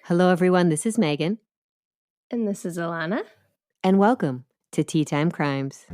Hello, everyone. This is Megan. And this is Alana. And welcome to Tea Time Crimes.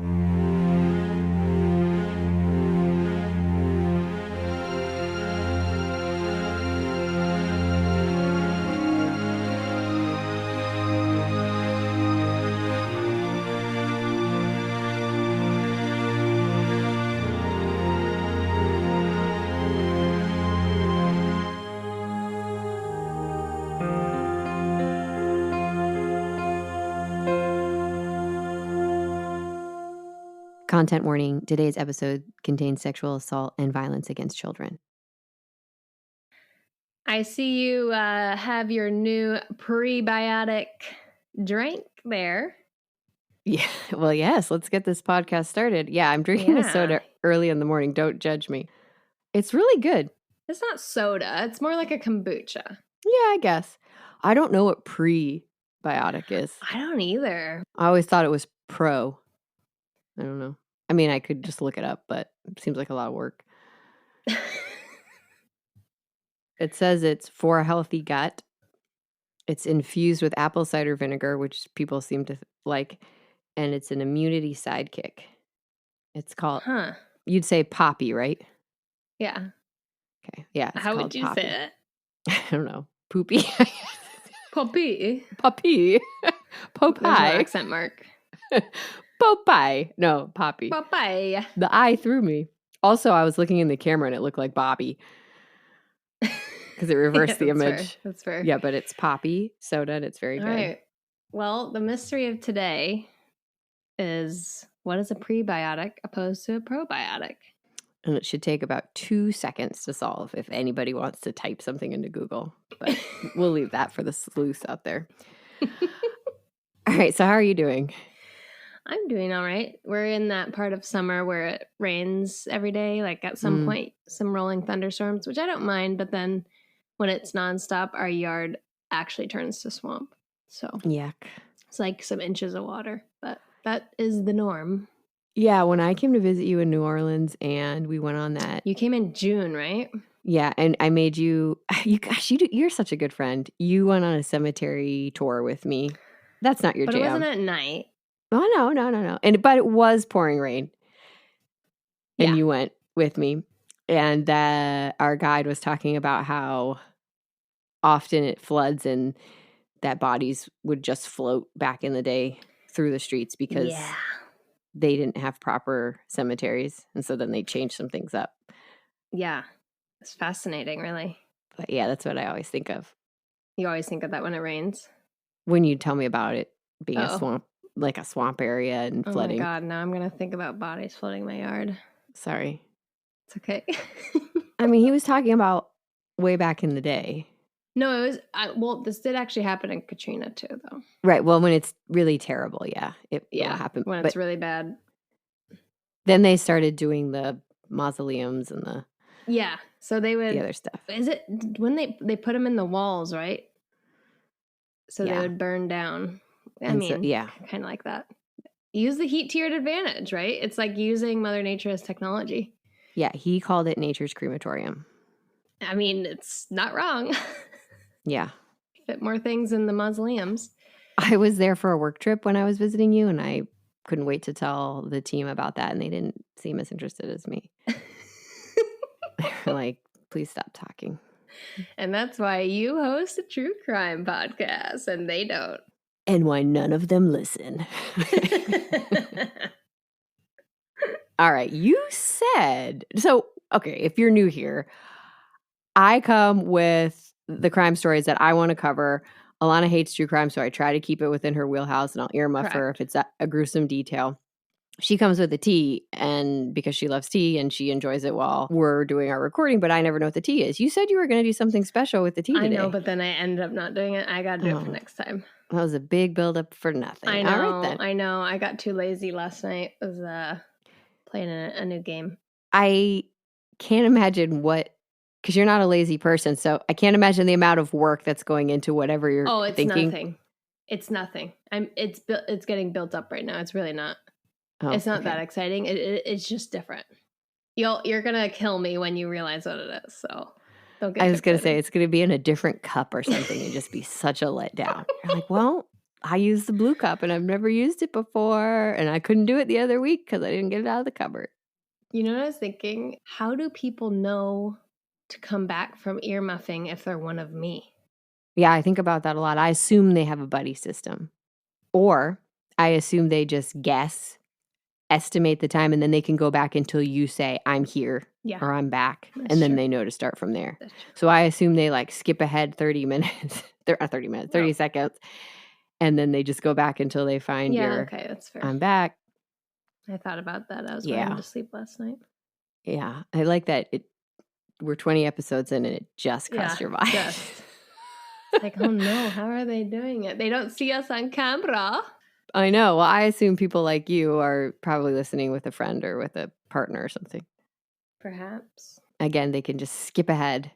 Content warning, today's episode contains sexual assault and violence against children. I see you have your new prebiotic drink there. Yeah, well, yes, let's get this podcast started. Yeah, I'm drinking a soda early in the morning. Don't judge me. It's really good. It's not soda. It's more like a kombucha. Yeah, I guess. I don't know what prebiotic is. I don't either. I always thought it was pro. I don't know. I mean, I could just look it up, but it seems like a lot of work. It says it's for a healthy gut. It's infused with apple cider vinegar, which people seem to like, and it's an immunity sidekick. It's called, you'd say poppy, right? Yeah. Okay, yeah. How would you say it? I don't know. Poopy? Poppy. Poppy. Popeye. There's no accent mark. Popeye. No, Poppy. Popeye. The eye threw me. Also, I was looking in the camera and it looked like Bobby. Because it reversed the image. Fair. That's fair. Yeah, but it's poppy soda and it's very good. All right. Well, the mystery of today is, what is a prebiotic opposed to a probiotic? And it should take about 2 seconds to solve if anybody wants to type something into Google. But we'll leave that for the sleuths out there. All right, so how are you doing? I'm doing all right. We're in that part of summer where it rains every day, like at some point, some rolling thunderstorms, which I don't mind. But then when it's nonstop, our yard actually turns to swamp. So yuck. It's like some inches of water, but that is the norm. Yeah, when I came to visit you in New Orleans and we went on that. You came in June, right? Yeah, and I made you're such a good friend. You went on a cemetery tour with me. That's not your jam. But it wasn't at night. Oh, no. But it was pouring rain. And you went with me. And our guide was talking about how often it floods and that bodies would just float back in the day through the streets because they didn't have proper cemeteries. And so then they changed some things up. Yeah. It's fascinating, really. But yeah, that's what I always think of. You always think of that when it rains? When you tell me about it being a swamp, like a swamp area and flooding. Oh my God, now I'm going to think about bodies flooding my yard. Sorry. It's okay. I mean, he was talking about way back in the day. No, it was, this did actually happen in Katrina too, though. Right. Well, when it's really terrible, it will happen. When it's really bad. Then they started doing the mausoleums and the... Yeah. So they would... The other stuff. Is it when they put them in the walls, right? So they would burn down. I mean, kind of like that. Use the heat to your advantage, right? It's like using Mother Nature as technology. Yeah, he called it nature's crematorium. I mean, it's not wrong. Yeah. Fit more things in the mausoleums. I was there for a work trip when I was visiting you, and I couldn't wait to tell the team about that, and they didn't seem as interested as me. They were like, please stop talking. And that's why you host a true crime podcast, and they don't. And why none of them listen. All right, you said... So, okay, if you're new here, I come with the crime stories that I want to cover. Alana hates true crime, so I try to keep it within her wheelhouse, and I'll earmuff her if it's a gruesome detail. She comes with the tea, and because she loves tea and she enjoys it while we're doing our recording, but I never know what the tea is. You said you were going to do something special with the tea today. I know, but then I ended up not doing it. I got to do it for next time. That was a big buildup for nothing. I know. All right, then. I know. I got too lazy last night. I was playing a new game. I can't imagine because you're not a lazy person, so I can't imagine the amount of work that's going into whatever you're thinking. Nothing. It's nothing. It's getting built up right now. It's really not. It's not that exciting. It's just different. You're gonna kill me when you realize what it is. So They'll get I was going to say, deflated. it's going to be in a different cup or something and just be such a letdown. You're like, well, I used the blue cup and I've never used it before. And I couldn't do it the other week because I didn't get it out of the cupboard. You know what I was thinking? How do people know to come back from earmuffing if they're one of me? Yeah, I think about that a lot. I assume they have a buddy system. Or I assume they just guess, estimate the time, and then they can go back until you say, I'm here or I'm back. That's and then true. they know to start from there. That's true. So I assume they like skip ahead 30 minutes, 30 seconds. And then they just go back until they find okay, that's fair. I'm back. I thought about that. I was going to sleep last night. Yeah, I like that. We're 20 episodes in and it just crossed your mind. Just. Like, oh no, how are they doing it? They don't see us on camera. I know. Well, I assume people like you are probably listening with a friend or with a partner or something. Perhaps. Again, they can just skip ahead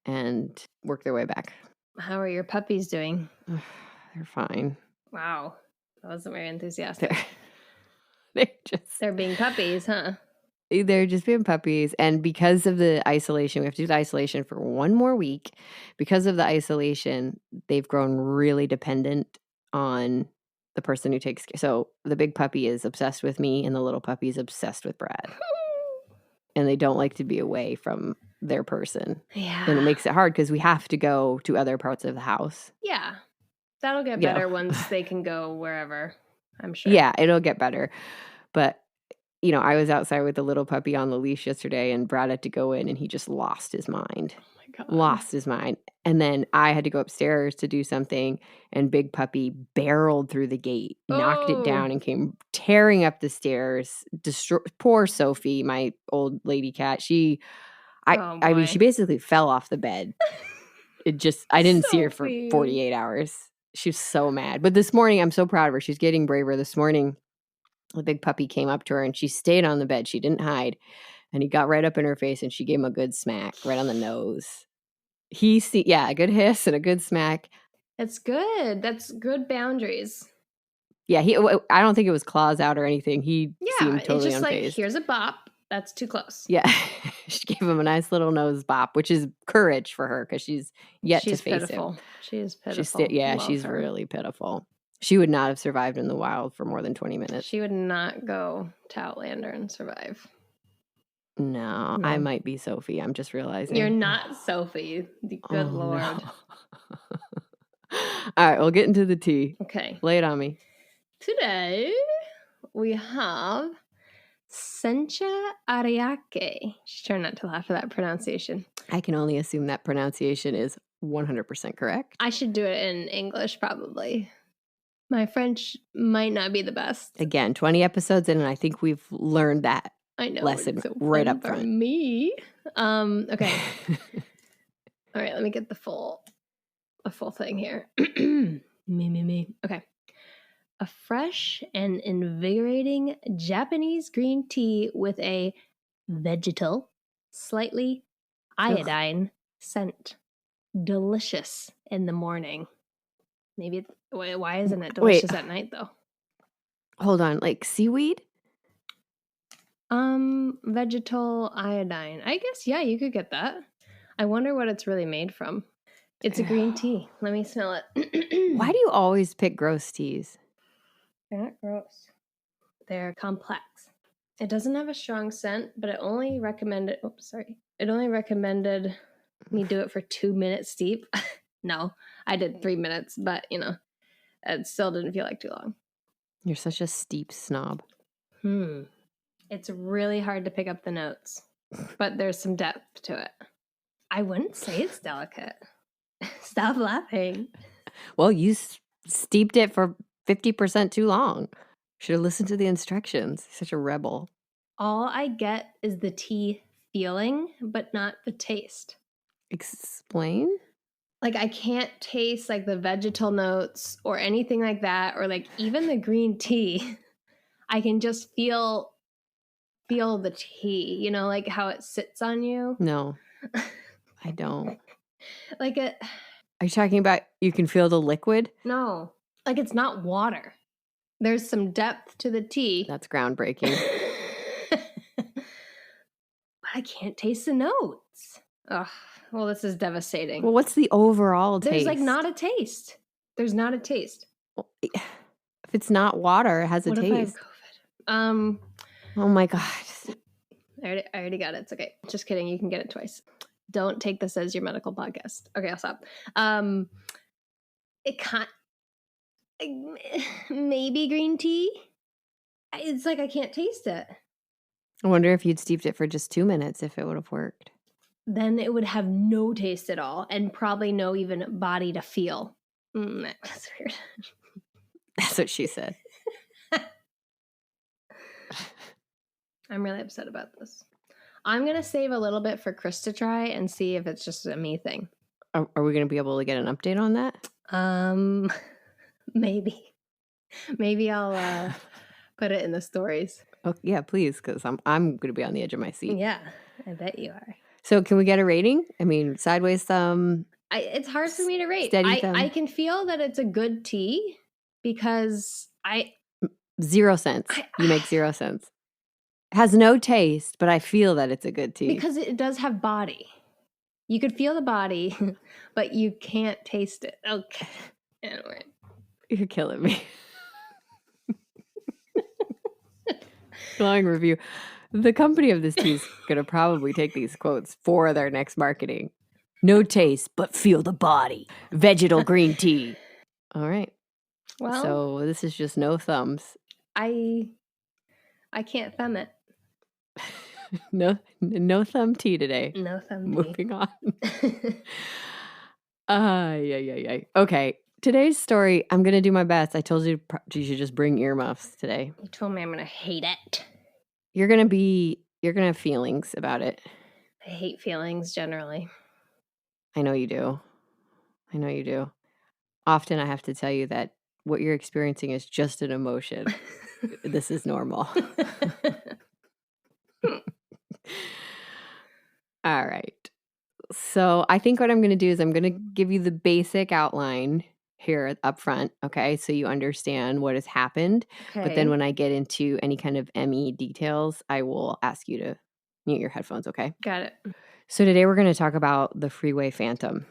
and work their way back. How are your puppies doing? They're fine. Wow. That wasn't very enthusiastic. They're being puppies, huh? They're just being puppies. And because of the isolation, we have to do the isolation for one more week. Because of the isolation, they've grown really dependent on the person who takes care. So the big puppy is obsessed with me and the little puppy is obsessed with Brad. And they don't like to be away from their person. Yeah. And it makes it hard because we have to go to other parts of the house. Yeah. That'll get better once they can go wherever, I'm sure. Yeah, it'll get better. But, I was outside with the little puppy on the leash yesterday and Brad had to go in and he just lost his mind. Oh my God. Lost his mind. And then I had to go upstairs to do something and big puppy barreled through the gate, knocked it down and came tearing up the stairs. Poor Sophie, my old lady cat. I mean, she basically fell off the bed. I didn't see her for 48 hours. She was so mad. But this morning, I'm so proud of her. She's getting braver. This morning, the big puppy came up to her and she stayed on the bed. She didn't hide. And he got right up in her face and she gave him a good smack right on the nose. A good hiss and a good smack. That's good. That's good boundaries. Yeah, I don't think it was claws out or anything. He seemed totally it's just unfazed. like, here's a bop. That's too close. Yeah. She gave him a nice little nose bop, which is courage for her because she's to face pitiful. him. She is pitiful. She's really pitiful. She would not have survived in the wild for more than 20 minutes. She would not go to Outlander and survive. No, I might be Sophie. I'm just realizing. You're not Sophie. Good Lord. No. All right, we'll get into the tea. Okay. Lay it on me. Today, we have Sencha Ariake. She's trying not to laugh at that pronunciation. I can only assume that pronunciation is 100% correct. I should do it in English, probably. My French might not be the best. Again, 20 episodes in, and I think we've learned that lesson right up front. Me. Okay. All right, let me get the full thing here. Me. Okay. A fresh and invigorating Japanese green tea with a vegetal, slightly iodine scent. Delicious in the morning. Maybe why isn't it delicious at night though? Hold on, like seaweed? Vegetal iodine. I guess you could get that. I wonder what it's really made from. It's a green tea. Let me smell it. Why do you always pick gross teas? They're not gross. They're complex. It doesn't have a strong scent, but it only recommended me do it for 2 minutes steep. No, I did 3 minutes, but it still didn't feel like too long. You're such a steep snob. It's really hard to pick up the notes, but there's some depth to it. I wouldn't say it's delicate. Stop laughing. Well, you steeped it for 50% too long. Should have listened to the instructions. Such a rebel. All I get is the tea feeling, but not the taste. Explain? Like, I can't taste like the vegetal notes or anything like that, or like even the green tea. I can just feel the tea, like how it sits on you. No, I don't. Like it. Are you talking about you can feel the liquid? No, like it's not water. There's some depth to the tea. That's groundbreaking. But I can't taste the notes. Ugh. Well, this is devastating. Well, what's the overall taste? There's like not a taste. There's not a taste. Well, if it's not water, it has a What taste. if I have COVID? Oh my God. I already got it. It's okay. Just kidding. You can get it twice. Don't take this as your medical podcast. Okay, I'll stop. It can't. Maybe green tea. It's like I can't taste it. I wonder if you'd steeped it for just 2 minutes if it would have worked. Then it would have no taste at all and probably no even body to feel. That's weird. That's what she said. I'm really upset about this. I'm going to save a little bit for Chris to try and see if it's just a me thing. Are we going to be able to get an update on that? Maybe. Maybe I'll put it in the stories. Oh, yeah, please, because I'm going to be on the edge of my seat. Yeah, I bet you are. So can we get a rating? I mean, sideways thumb. It's hard for me to rate. Steady thumb. I can feel that it's a good tea because 0 cents. You make 0 cents. It has no taste, but I feel that it's a good tea. Because it does have body. You could feel the body, but you can't taste it. Okay. Anyway. You're killing me. Long review. The company of this tea is going to probably take these quotes for their next marketing. No taste, but feel the body. Vegetal green tea. All right. Well, so this is just no thumbs. I can't thumb it. No thumb tea today. No thumb tea. Moving on. Yeah. Okay. Today's story, I'm going to do my best. I told you should just bring earmuffs today. You told me I'm going to hate it. You're going to have feelings about it. I hate feelings generally. I know you do. Often I have to tell you that what you're experiencing is just an emotion. This is normal. All right. So I think what I'm going to do is I'm going to give you the basic outline here up front, okay? So you understand what has happened. Okay. But then when I get into any kind of ME details, I will ask you to mute your headphones, okay? Got it. So today we're going to talk about the Freeway Phantom.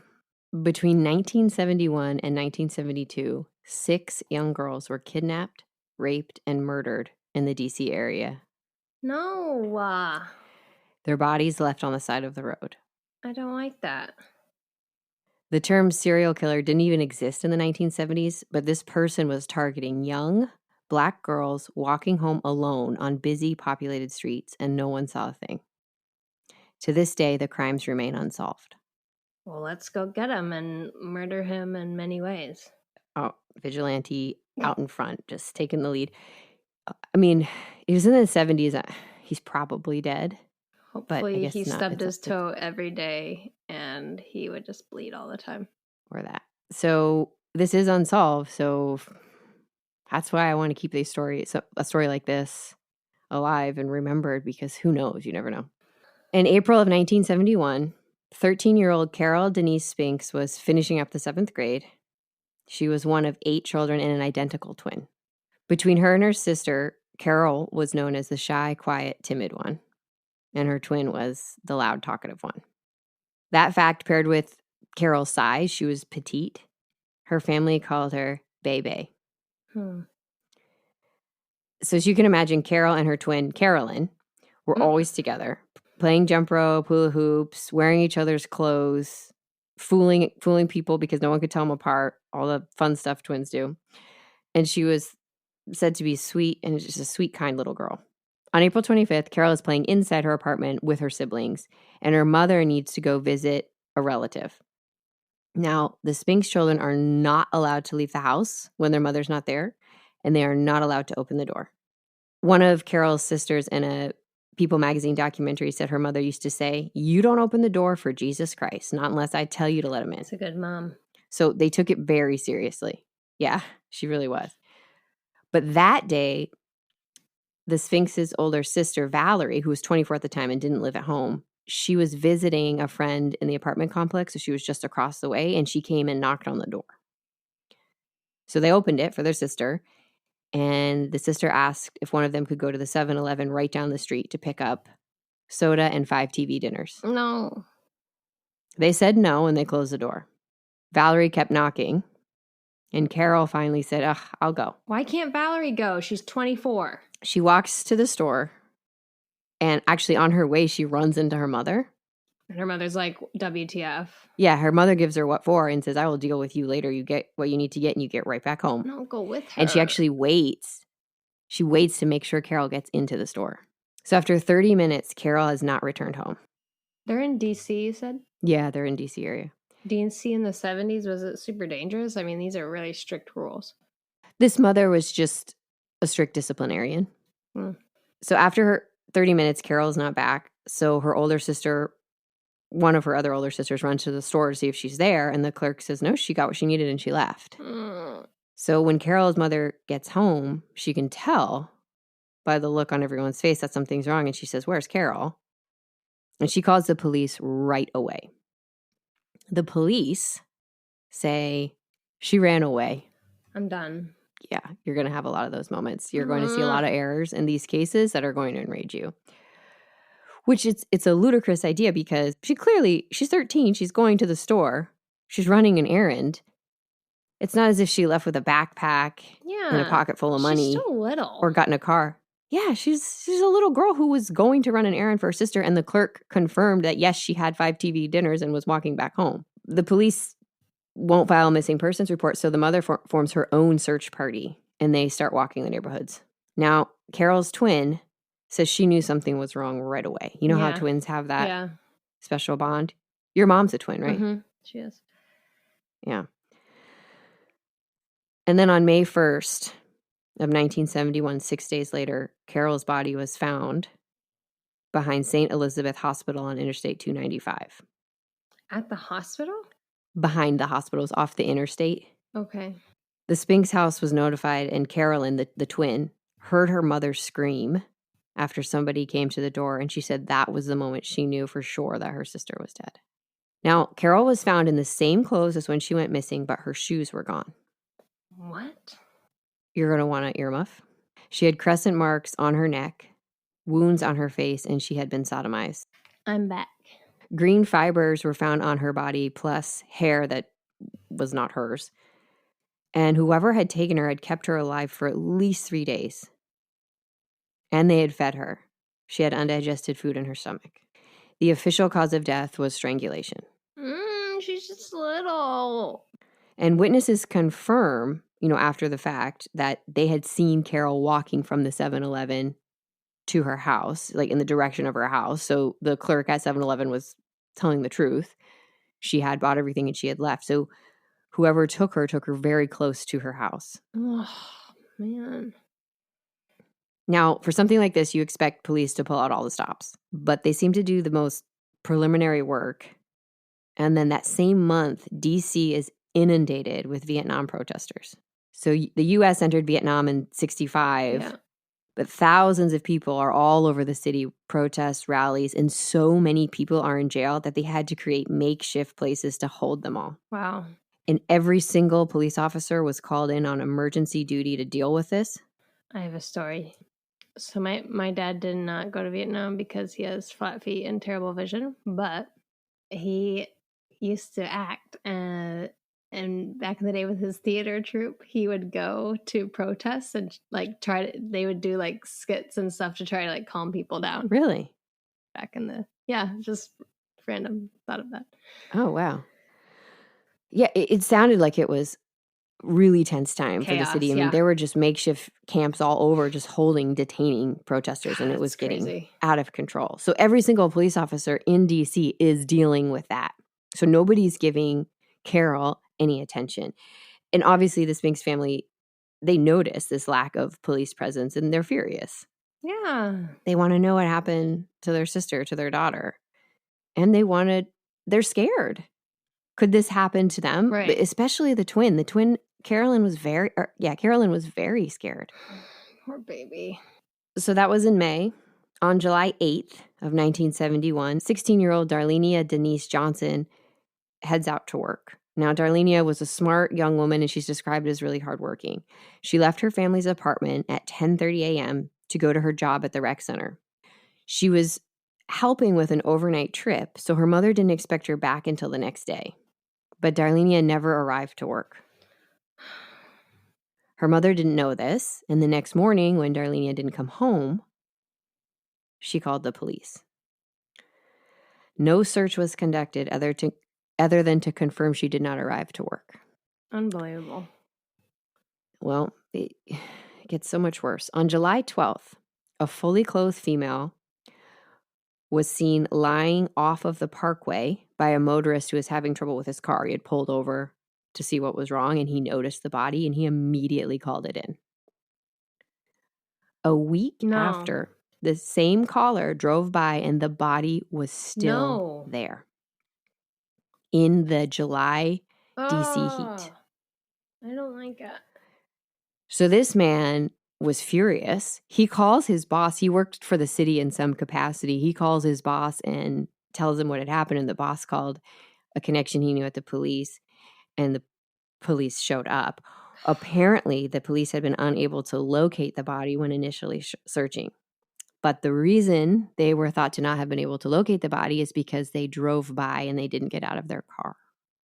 Between 1971 and 1972, 6 young girls were kidnapped, raped, and murdered in the D.C. area. No. Their bodies left on the side of the road. I don't like that. The term serial killer didn't even exist in the 1970s, but this person was targeting young, Black girls walking home alone on busy, populated streets, and no one saw a thing. To this day, the crimes remain unsolved. Well, let's go get him and murder him in many ways. Oh, vigilante out in front, just taking the lead. I mean, he was in the 70s. He's probably dead. Hopefully he stubbed his toe every day and he would just bleed all the time. Or that. So this is unsolved. So that's why I want to keep a story like this alive and remembered, because who knows? You never know. In April of 1971, 13-year-old Carol Denise Spinks was finishing up the 7th grade. She was one of 8 children and an identical twin. Between her and her sister, Carol was known as the shy, quiet, timid one, and her twin was the loud, talkative one. That fact, paired with Carol's size, she was petite. Her family called her Bebe. So as you can imagine, Carol and her twin, Carolyn, were always together, playing jump rope, hula hoops, wearing each other's clothes, fooling people because no one could tell them apart, all the fun stuff twins do. And she was said to be sweet and just a sweet, kind little girl. On April 25th, Carol is playing inside her apartment with her siblings, and her mother needs to go visit a relative. Now, the Spinks children are not allowed to leave the house when their mother's not there, and they are not allowed to open the door. One of Carol's sisters in a People magazine documentary said her mother used to say, "You don't open the door for Jesus Christ, not unless I tell you to let him in." That's a good mom. So they took it very seriously. Yeah, she really was. But that day, the Spinks' older sister, Valerie, who was 24 at the time and didn't live at home, she was visiting a friend in the apartment complex, so she was just across the way, and she came and knocked on the door. So they opened it for their sister, and the sister asked if one of them could go to the 7-Eleven right down the street to pick up soda and 5 TV dinners. No. They said no, and they closed the door. Valerie kept knocking, and Carol finally said, ugh, I'll go. Why can't Valerie go? She's 24. She walks to the store, and actually on her way, she runs into her mother. And her mother's like, WTF. Yeah, her mother gives her what for and says, I will deal with you later. You get what you need to get, and you get right back home. No, go with her. And she actually waits. She waits to make sure Carol gets into the store. So after 30 minutes, Carol has not returned home. They're in D.C., you said? Yeah, they're in D.C. area. D.C. in the 70s, was it super dangerous? I mean, these are really strict rules. This mother was just a strict disciplinarian. So after her 30 minutes, Carol's not back. So her older sister, one of her other older sisters, runs to the store to see if she's there. And the clerk says, no, she got what she needed and she left. So when Carol's mother gets home, she can tell by the look on everyone's face that something's wrong. And she says, where's Carol? And she calls the police right away. The police say she ran away. I'm done. Yeah, you're going to have a lot of those moments. You're going to see a lot of errors in these cases that are going to enrage you. Which it's a ludicrous idea because she's 13. She's going to the store. She's running an errand. It's not as if she left with a backpack and a pocket full of money. She's still little. Or got in a car. Yeah, she's a little girl who was going to run an errand for her sister, and the clerk confirmed that, yes, she had 5 TV dinners and was walking back home. The police won't file a missing persons report, so the mother forms her own search party, and they start walking the neighborhoods. Now, Carol's twin says she knew something was wrong right away. You know how twins have that special bond? Your mom's a twin, right? Mm-hmm. She is. Yeah. And then on May 1st of 1971, 6 days later, Carol's body was found behind St. Elizabeth Hospital on Interstate 295. At the hospital? Behind the hospitals, off the interstate. Okay. The Spinks house was notified, and Carolyn, the twin, heard her mother scream after somebody came to the door, and she said that was the moment she knew for sure that her sister was dead. Now, Carol was found in the same clothes as when she went missing, but her shoes were gone. What? You're going to want an earmuff. She had crescent marks on her neck, wounds on her face, and she had been sodomized. I'm back. Green fibers were found on her body, plus hair that was not hers. And whoever had taken her had kept her alive for at least 3 days. And they had fed her. She had undigested food in her stomach. The official cause of death was strangulation. She's just little. And witnesses confirm, after the fact, that they had seen Carol walking from the 7-Eleven to her house, like in the direction of her house. So the clerk at 7-Eleven was telling the truth. She had bought everything and she had left. So whoever took her very close to her house. Oh, man. Now, for something like this, you expect police to pull out all the stops, but they seem to do the most preliminary work. And then that same month, D.C. is inundated with Vietnam protesters. So the U.S. entered Vietnam in 1965, but thousands of people are all over the city, protests, rallies, and so many people are in jail that they had to create makeshift places to hold them all. Wow. And every single police officer was called in on emergency duty to deal with this. I have a story. So my dad did not go to Vietnam because he has flat feet and terrible vision, but he used to act, and back in the day with his theater troupe, he would go to protests and they would do like skits and stuff to try to like calm people down. Really? Back in just random thought of that. Oh, wow. Yeah, it sounded like it was really tense time for the city. I mean, there were just makeshift camps all over just detaining protesters, and it was getting out of control. So every single police officer in D.C. is dealing with that. So nobody's giving Carol any attention. And obviously the Spinks family, they notice this lack of police presence, and they're furious. Yeah. They want to know what happened to their sister, to their daughter. And they're scared. Could this happen to them? Right. But especially the twin. The twin, Carolyn was very scared. Poor baby. So that was in May. On July 8th of 1971, 16-year-old Darlenia Denise Johnson heads out to work. Now, Darlenia was a smart young woman, and she's described as really hardworking. She left her family's apartment at 10:30 a.m. to go to her job at the rec center. She was helping with an overnight trip, so her mother didn't expect her back until the next day. But Darlenia never arrived to work. Her mother didn't know this, and the next morning, when Darlenia didn't come home, she called the police. No search was conducted other than to confirm she did not arrive to work. Unbelievable. Well, it gets so much worse. On July 12th, a fully clothed female was seen lying off of the parkway by a motorist who was having trouble with his car. He had pulled over to see what was wrong, and he noticed the body, and he immediately called it in. A week after, the same caller drove by, and the body was still there in the July D.C. heat. I don't like it. So this man was furious. He calls his boss. He worked for the city in some capacity. He calls his boss and tells him what had happened, and the boss called a connection he knew at the police, and the police showed up. Apparently, the police had been unable to locate the body when initially searching. But the reason they were thought to not have been able to locate the body is because they drove by and they didn't get out of their car.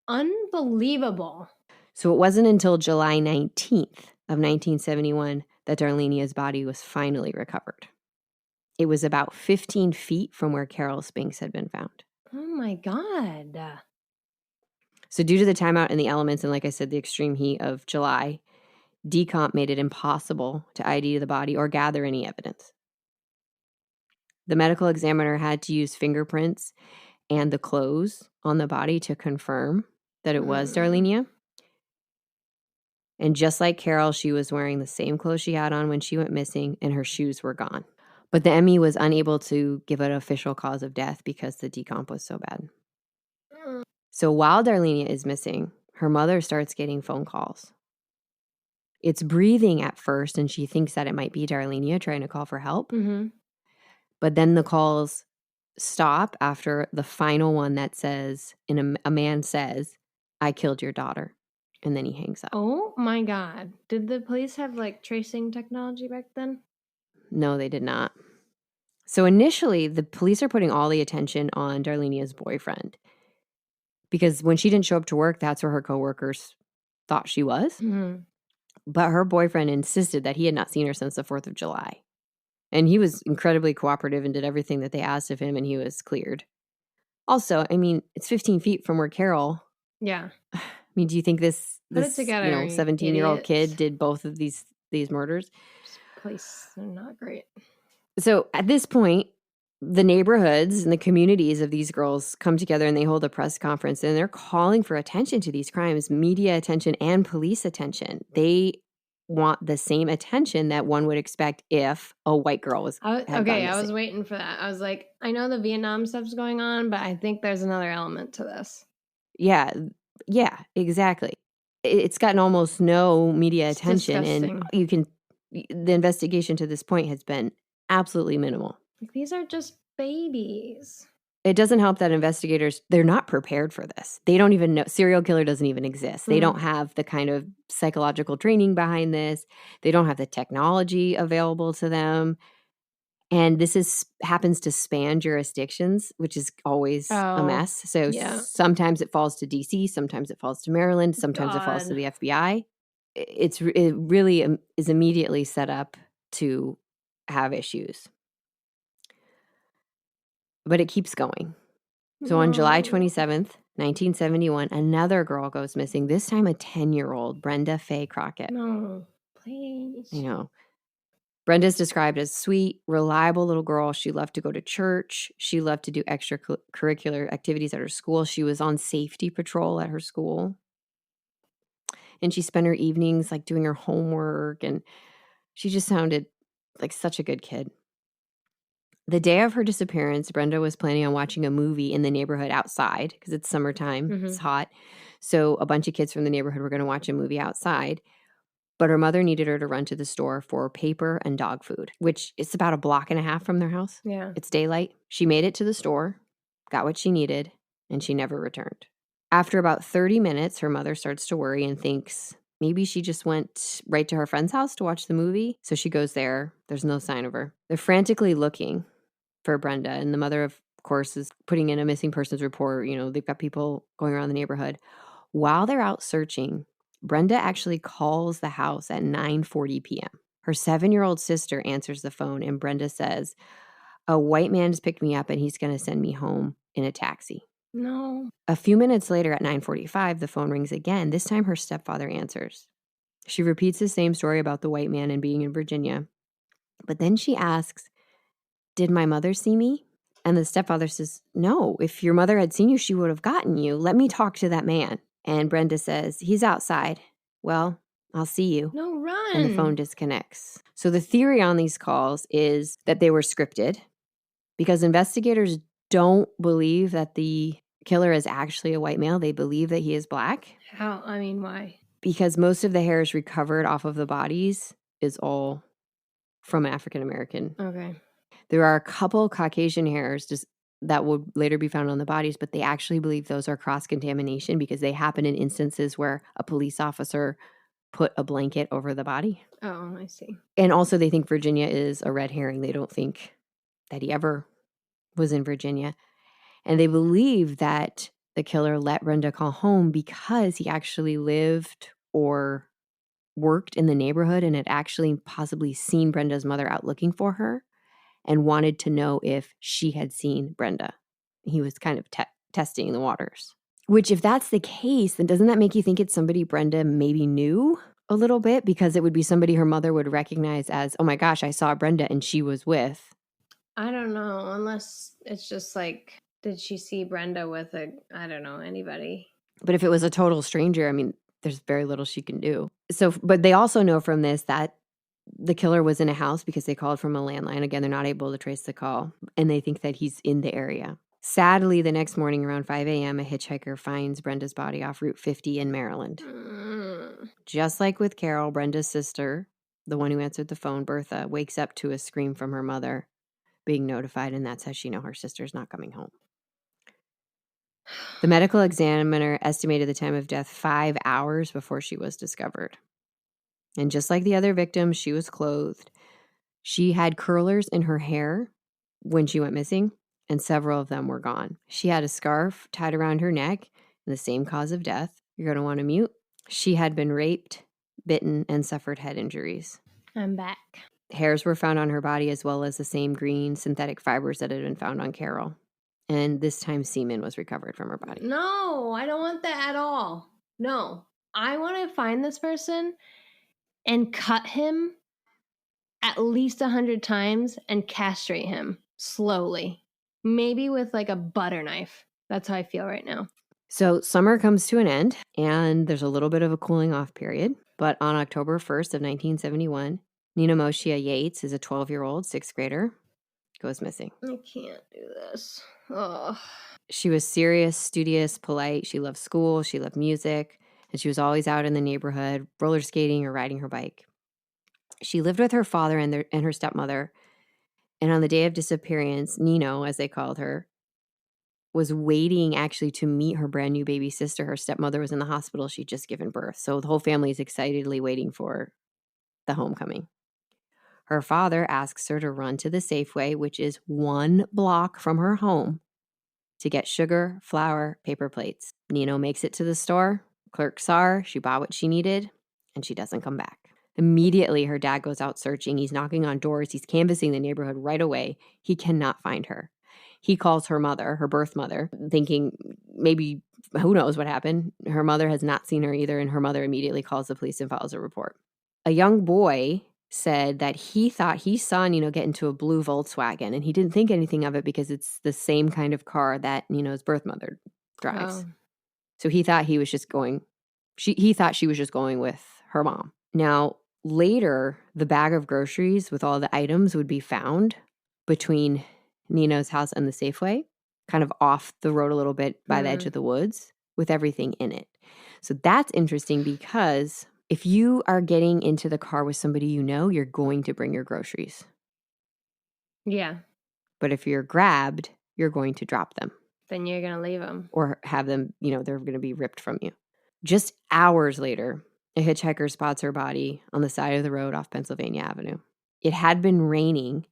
Unbelievable. So it wasn't until July 19th of 1971 that Darlenia's body was finally recovered. It was about 15 feet from where Carol Spinks had been found. Oh my God. So due to the timeout in the elements and, like I said, the extreme heat of July, decomp made it impossible to ID the body or gather any evidence. The medical examiner had to use fingerprints and the clothes on the body to confirm that it was Darlenia. And just like Carol, she was wearing the same clothes she had on when she went missing, and her shoes were gone. But the ME was unable to give an official cause of death because the decomp was so bad. So while Darlenia is missing, her mother starts getting phone calls. It's breathing at first, and she thinks that it might be Darlenia trying to call for help. Mm-hmm. But then the calls stop after the final one that says, a man says, "I killed your daughter." And then he hangs up. Oh my God. Did the police have like tracing technology back then? No, they did not. So initially, the police are putting all the attention on Darlenia's boyfriend. Because when she didn't show up to work, that's where her coworkers thought she was. Mm-hmm. But her boyfriend insisted that he had not seen her since the 4th of July. And he was incredibly cooperative and did everything that they asked of him, and he was cleared. Also, I mean, it's 15 feet from where Carol. Yeah. I mean, do you think this 17-year-old kid did both of these murders? This place are not great. So at this point, the neighborhoods and the communities of these girls come together and they hold a press conference, and they're calling for attention to these crimes, media attention and police attention. They want the same attention that one would expect if a white girl was I was waiting for that. I was like, I know the Vietnam stuff's going on, but I think there's another element to this. Yeah, exactly. It's gotten almost no media attention, disgusting. And the investigation to this point has been absolutely minimal. Like, these are just babies. It doesn't help that investigators, they're not prepared for this. They don't even know. Serial killer doesn't even exist. They don't have the kind of psychological training behind this. They don't have the technology available to them. And this happens to span jurisdictions, which is always a mess. So sometimes it falls to D.C., sometimes it falls to Maryland, sometimes it falls to the FBI. It really is immediately set up to have issues. But it keeps going. So on July 27th, 1971, another girl goes missing, this time a 10-year-old, Brenda Faye Crockett. No, please. I know. Brenda's described as sweet, reliable little girl. She loved to go to church. She loved to do extracurricular activities at her school. She was on safety patrol at her school. And she spent her evenings like doing her homework, and she just sounded like such a good kid. The day of her disappearance, Brenda was planning on watching a movie in the neighborhood outside because it's summertime. Mm-hmm. It's hot. So a bunch of kids from the neighborhood were going to watch a movie outside. But her mother needed her to run to the store for paper and dog food, which is about a block and a half from their house. Yeah. It's daylight. She made it to the store, got what she needed, and she never returned. After about 30 minutes, her mother starts to worry and thinks maybe she just went right to her friend's house to watch the movie. So she goes there. There's no sign of her. They're frantically looking. for Brenda. And the mother, of course, is putting in a missing persons report. They've got people going around the neighborhood. While they're out searching, Brenda actually calls the house at 9:40 p.m. Her 7-year-old sister answers the phone, and Brenda says, "A white man has picked me up and he's going to send me home in a taxi." No. A few minutes later at 9:45, the phone rings again. This time her stepfather answers. She repeats the same story about the white man and being in Virginia. But then she asks, "Did my mother see me?" And the stepfather says, "No, if your mother had seen you, she would have gotten you. Let me talk to that man." And Brenda says, "He's outside." "Well, I'll see you." No, run. And the phone disconnects. So the theory on these calls is that they were scripted because investigators don't believe that the killer is actually a white male. They believe that he is black. How? I mean, why? Because most of the hairs recovered off of the bodies is all from African American. Okay. There are a couple Caucasian hairs that would later be found on the bodies, but they actually believe those are cross-contamination because they happen in instances where a police officer put a blanket over the body. Oh, I see. And also they think Virginia is a red herring. They don't think that he ever was in Virginia. And they believe that the killer let Brenda call home because he actually lived or worked in the neighborhood and had actually possibly seen Brenda's mother out looking for her and wanted to know if she had seen Brenda. He was kind of testing the waters. Which, if that's the case, then doesn't that make you think it's somebody Brenda maybe knew a little bit? Because it would be somebody her mother would recognize as, "Oh my gosh, I saw Brenda and she was with." I don't know, unless it's just like, did she see Brenda with anybody? But if it was a total stranger, I mean, there's very little she can do. So, but they also know from this that the killer was in a house because they called from a landline. Again, they're not able to trace the call, and they think that he's in the area. Sadly, the next morning around 5 a.m., a hitchhiker finds Brenda's body off Route 50 in Maryland. Just like with Carol, Brenda's sister, the one who answered the phone, Bertha, wakes up to a scream from her mother being notified, and that's how she knows her sister's not coming home. The medical examiner estimated the time of death 5 hours before she was discovered. And just like the other victims, she was clothed. She had curlers in her hair when she went missing, and several of them were gone. She had a scarf tied around her neck, and the same cause of death. You're going to want to mute. She had been raped, bitten, and suffered head injuries. I'm back. Hairs were found on her body as well as the same green synthetic fibers that had been found on Carol. And this time semen was recovered from her body. No, I don't want that at all. No, I want to find this person and cut him at least 100 times and castrate him slowly. Maybe with like a butter knife. That's how I feel right now. So summer comes to an end, and there's a little bit of a cooling off period. But on October 1st of 1971, Nina Moshia Yates is a 12-year-old sixth grader, goes missing. I can't do this. Oh. She was serious, studious, polite. She loved school. She loved music. And she was always out in the neighborhood, roller skating or riding her bike. She lived with her father and her stepmother. And on the day of disappearance, Nino, as they called her, was waiting actually to meet her brand new baby sister. Her stepmother was in the hospital. She'd just given birth. So the whole family is excitedly waiting for the homecoming. Her father asks her to run to the Safeway, which is 1 block from her home, to get sugar, flour, paper plates. Nino makes it to the store. Clerk saw her. She bought what she needed, and she doesn't come back. Immediately, her dad goes out searching. He's knocking on doors. He's canvassing the neighborhood right away. He cannot find her. He calls her mother, her birth mother, thinking maybe, who knows what happened. Her mother has not seen her either, and her mother immediately calls the police and files a report. A young boy said that he thought he saw Nino get into a blue Volkswagen, and he didn't think anything of it because it's the same kind of car that Nino's birth mother drives. Oh. So he thought he was just going, he thought she was just going with her mom. Now, later, the bag of groceries with all the items would be found between Nino's house and the Safeway, kind of off the road a little bit by the edge of the woods with everything in it. So that's interesting because if you are getting into the car with somebody you know, you're going to bring your groceries. Yeah. But if you're grabbed, you're going to drop them. Then you're going to leave them. Or have them, they're going to be ripped from you. Just hours later, a hitchhiker spots her body on the side of the road off Pennsylvania Avenue. It had been raining,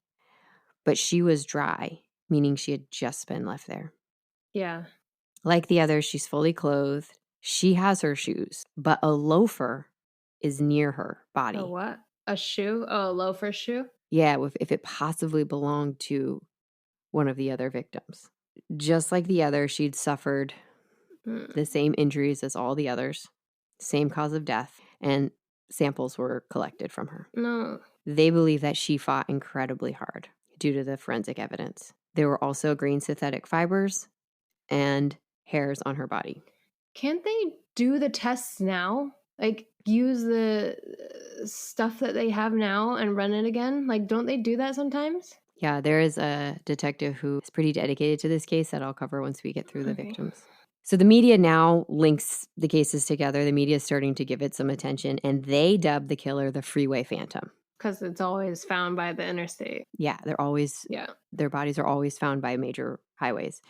but she was dry, meaning she had just been left there. Yeah. Like the others, she's fully clothed. She has her shoes, but a loafer is near her body. A what? A shoe? Oh, a loafer shoe? Yeah, if it possibly belonged to one of the other victims. Just like the other, she'd suffered the same injuries as all the others, same cause of death, and samples were collected from her. No. They believe that she fought incredibly hard due to the forensic evidence. There were also green synthetic fibers and hairs on her body. Can't they do the tests now? Like, use the stuff that they have now and run it again? Like, don't they do that sometimes? Yeah, there is a detective who is pretty dedicated to this case that I'll cover once we get through the victims. So the media now links the cases together. The media is starting to give it some attention, and they dub the killer the Freeway Phantom. Because it's always found by the interstate. Yeah, their bodies are always found by major highways.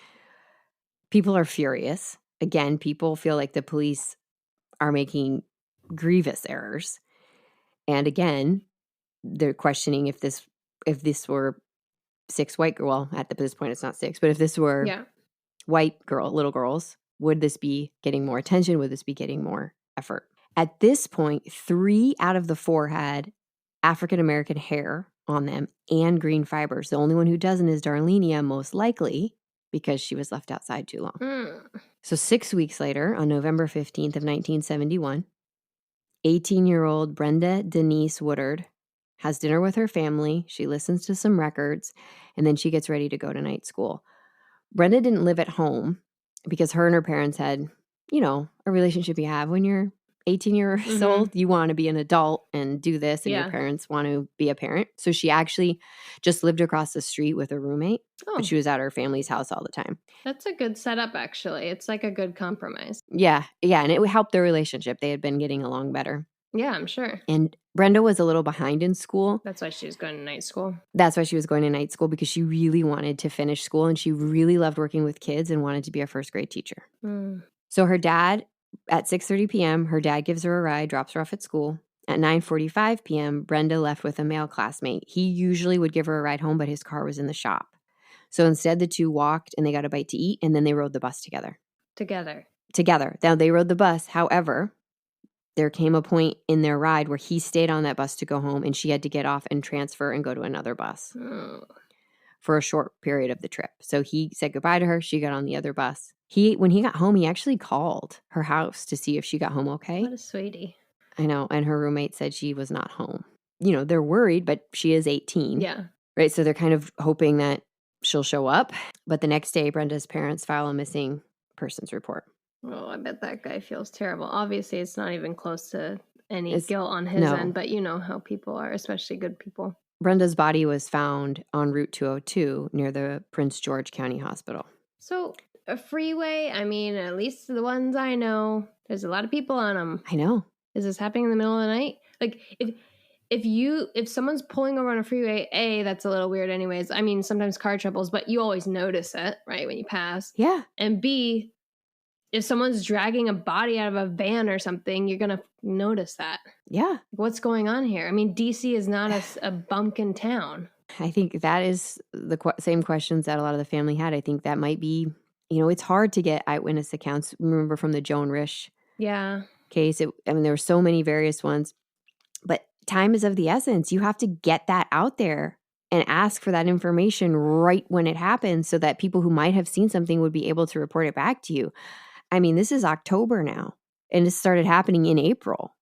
People are furious. Again, people feel like the police are making grievous errors. And again, they're questioning if this were six white girl, well, at this point it's not six, but if this were little girls, would this be getting more attention? Would this be getting more effort? At this point, 3 out of the 4 had African-American hair on them and green fibers. The only one who doesn't is Darlenia, most likely because she was left outside too long. So 6 weeks later, on November 15th of 1971, 18-year-old Brenda Denise Woodard has dinner with her family. She listens to some records, and then she gets ready to go to night school. Brenda didn't live at home because her and her parents had, a relationship you have when you're 18 years old. You want to be an adult and do this, and your parents want to be a parent. So she actually just lived across the street with a roommate, but she was at her family's house all the time. That's a good setup, actually. It's like a good compromise. Yeah, and it would help their relationship. They had been getting along better. Yeah, I'm sure. And Brenda was a little behind in school. That's why she was going to night school. That's why she was going to night school, because she really wanted to finish school, and she really loved working with kids and wanted to be a first grade teacher. So her dad, at 6:30 p.m., her dad gives her a ride, drops her off at school. At 9:45 p.m., Brenda left with a male classmate. He usually would give her a ride home, but his car was in the shop. So instead, the two walked and they got a bite to eat, and then they rode the bus together. Together. Now, they rode the bus. However, there came a point in their ride where he stayed on that bus to go home, and she had to get off and transfer and go to another bus for a short period of the trip. So he said goodbye to her. She got on the other bus. When he got home, he actually called her house to see if she got home okay. What a sweetie. I know. And her roommate said she was not home. They're worried, but she is 18. Yeah. Right? So they're kind of hoping that she'll show up. But the next day, Brenda's parents file a missing persons report. Oh, I bet that guy feels terrible. Obviously, it's not even close to any guilt on his end, but you know how people are, especially good people. Brenda's body was found on Route 202 near the Prince George County Hospital. So a freeway, I mean, at least the ones I know, there's a lot of people on them. I know. Is this happening in the middle of the night? Like, if someone's pulling over on a freeway, A, that's a little weird anyways. I mean, sometimes car troubles, but you always notice it, right, when you pass. Yeah. And B, if someone's dragging a body out of a van or something, you're going to notice that. Yeah. What's going on here? I mean, D.C. is not a bumpkin town. I think that is the same questions that a lot of the family had. I think that might be, it's hard to get eyewitness accounts. Remember from the Joan Risch case? There were so many various ones. But time is of the essence. You have to get that out there and ask for that information right when it happens so that people who might have seen something would be able to report it back to you. I mean, this is October now, and it started happening in April.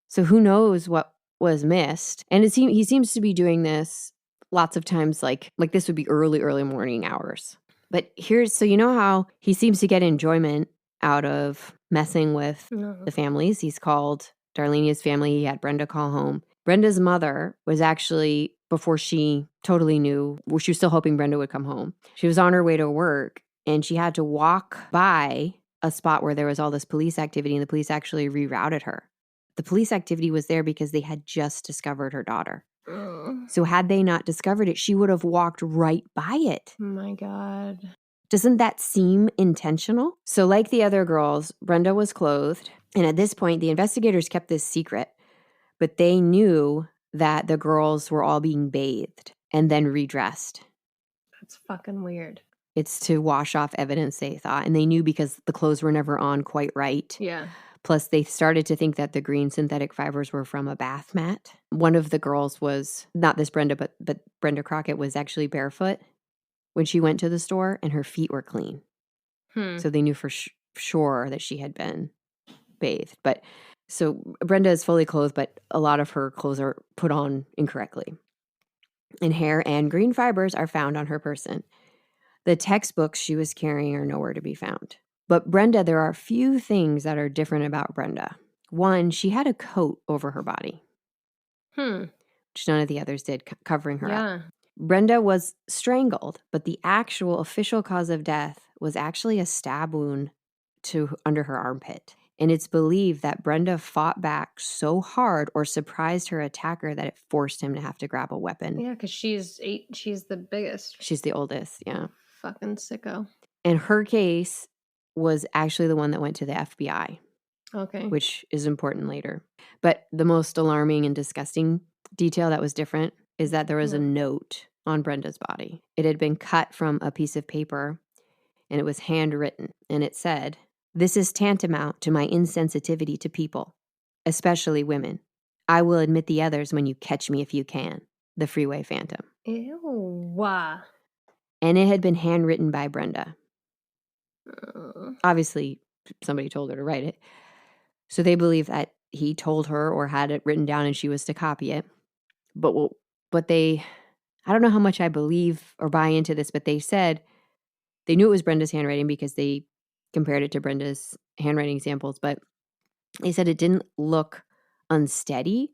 So who knows what was missed? And he seems to be doing this lots of times, like this would be early morning hours. But so you know how he seems to get enjoyment out of messing with the families. He's called Darlenia's family. He had Brenda call home. Brenda's mother was actually, before she totally knew, she was still hoping Brenda would come home. She was on her way to work, and she had to walk by a spot where there was all this police activity, and the police actually rerouted her. The police activity was there because they had just discovered her daughter. So had they not discovered it, she would have walked right by it. Oh my God. Doesn't that seem intentional? So like the other girls, Brenda was clothed. And at this point, the investigators kept this secret, but they knew that the girls were all being bathed and then redressed. That's fucking weird. It's to wash off evidence, they thought. And they knew because the clothes were never on quite right. Yeah. Plus, they started to think that the green synthetic fibers were from a bath mat. One of the girls was, not this Brenda, but Brenda Crockett was actually barefoot when she went to the store, and her feet were clean. So they knew for sure that she had been bathed. But so Brenda is fully clothed, but a lot of her clothes are put on incorrectly. And hair and green fibers are found on her person. The textbooks she was carrying are nowhere to be found. But Brenda, there are a few things that are different about Brenda. One, she had a coat over her body, which none of the others did, covering her up. Brenda was strangled, but the actual official cause of death was actually a stab wound under her armpit. And it's believed that Brenda fought back so hard or surprised her attacker that it forced him to have to grab a weapon. Yeah, because she's the biggest. She's the oldest, yeah. Fucking sicko. And her case was actually the one that went to the FBI. Okay. Which is important later. But the most alarming and disgusting detail that was different is that there was a note on Brenda's body. It had been cut from a piece of paper, and it was handwritten. And it said, "This is tantamount to my insensitivity to people, especially women. I will admit the others when you catch me if you can. The Freeway Phantom." Ew. And it had been handwritten by Brenda. Obviously, somebody told her to write it. So they believe that he told her or had it written down and she was to copy it. But they, I don't know how much I believe or buy into this, but they said they knew it was Brenda's handwriting because they compared it to Brenda's handwriting samples, but they said it didn't look unsteady.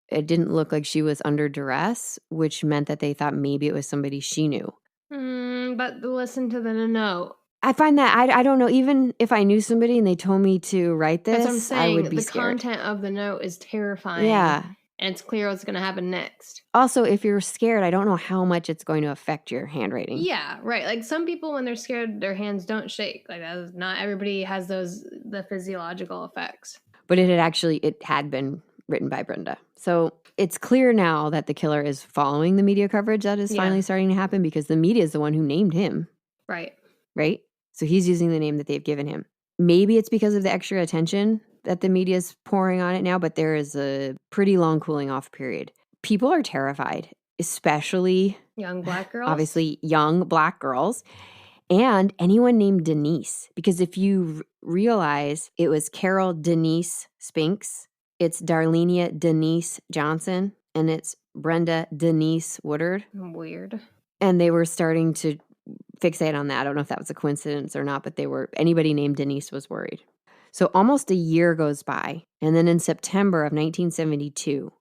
It didn't look like she was under duress, which meant that they thought maybe it was somebody she knew. But listen to the note. I find that, I don't know, even if I knew somebody and they told me to write this, that's what I'm saying. I would be scared. The content of the note is terrifying. Yeah. And it's clear what's going to happen next. Also, if you're scared, I don't know how much it's going to affect your handwriting. Yeah, right. Like some people, when they're scared, their hands don't shake. Like that is not everybody has the physiological effects. But it had been written by Brenda. So it's clear now that the killer is following the media coverage that is finally starting to happen because the media is the one who named him. Right. Right? So he's using the name that they've given him. Maybe it's because of the extra attention that the media is pouring on it now, but there is a pretty long cooling off period. People are terrified, especially young Black girls. Obviously, young Black girls. And anyone named Denise. Because if you realize it was Carol Denise Spinks, it's Darlenia Denise Johnson, and it's Brenda Denise Woodard. Weird. And they were starting to fixate on that. I don't know if that was a coincidence or not, but anybody named Denise was worried. So almost a year goes by, and then in September of 1972,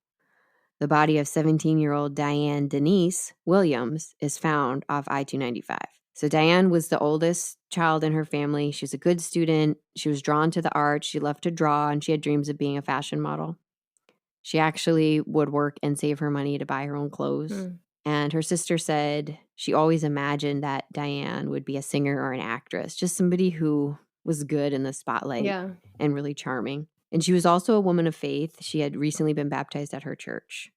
the body of 17-year-old Diane Denise Williams is found off I-295. So Diane was the oldest child in her family. She was a good student. She was drawn to the arts. She loved to draw, and she had dreams of being a fashion model. She actually would work and save her money to buy her own clothes. And her sister said she always imagined that Diane would be a singer or an actress, just somebody who was good in the spotlight and really charming. And she was also a woman of faith. She had recently been baptized at her church.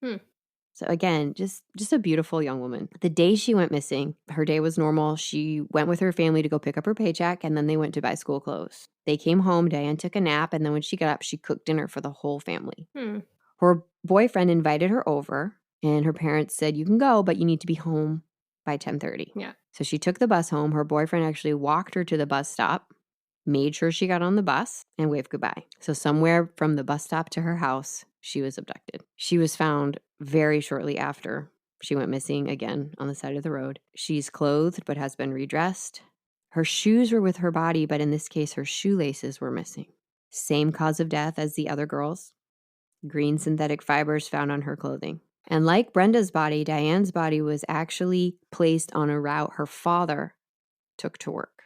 So again, just a beautiful young woman. The day she went missing, her day was normal. She went with her family to go pick up her paycheck, and then they went to buy school clothes. They came home, Diane took a nap, and then when she got up, she cooked dinner for the whole family. Her boyfriend invited her over, and her parents said, "You can go, but you need to be home by 10:30. Yeah. So she took the bus home. Her boyfriend actually walked her to the bus stop, made sure she got on the bus, and waved goodbye. So somewhere from the bus stop to her house, she was abducted. She was found very shortly after she went missing again on the side of the road. She's clothed but has been redressed. Her shoes were with her body, but in this case, her shoelaces were missing. Same cause of death as the other girls. Green synthetic fibers found on her clothing. And like Brenda's body, Diane's body was actually placed on a route her father took to work,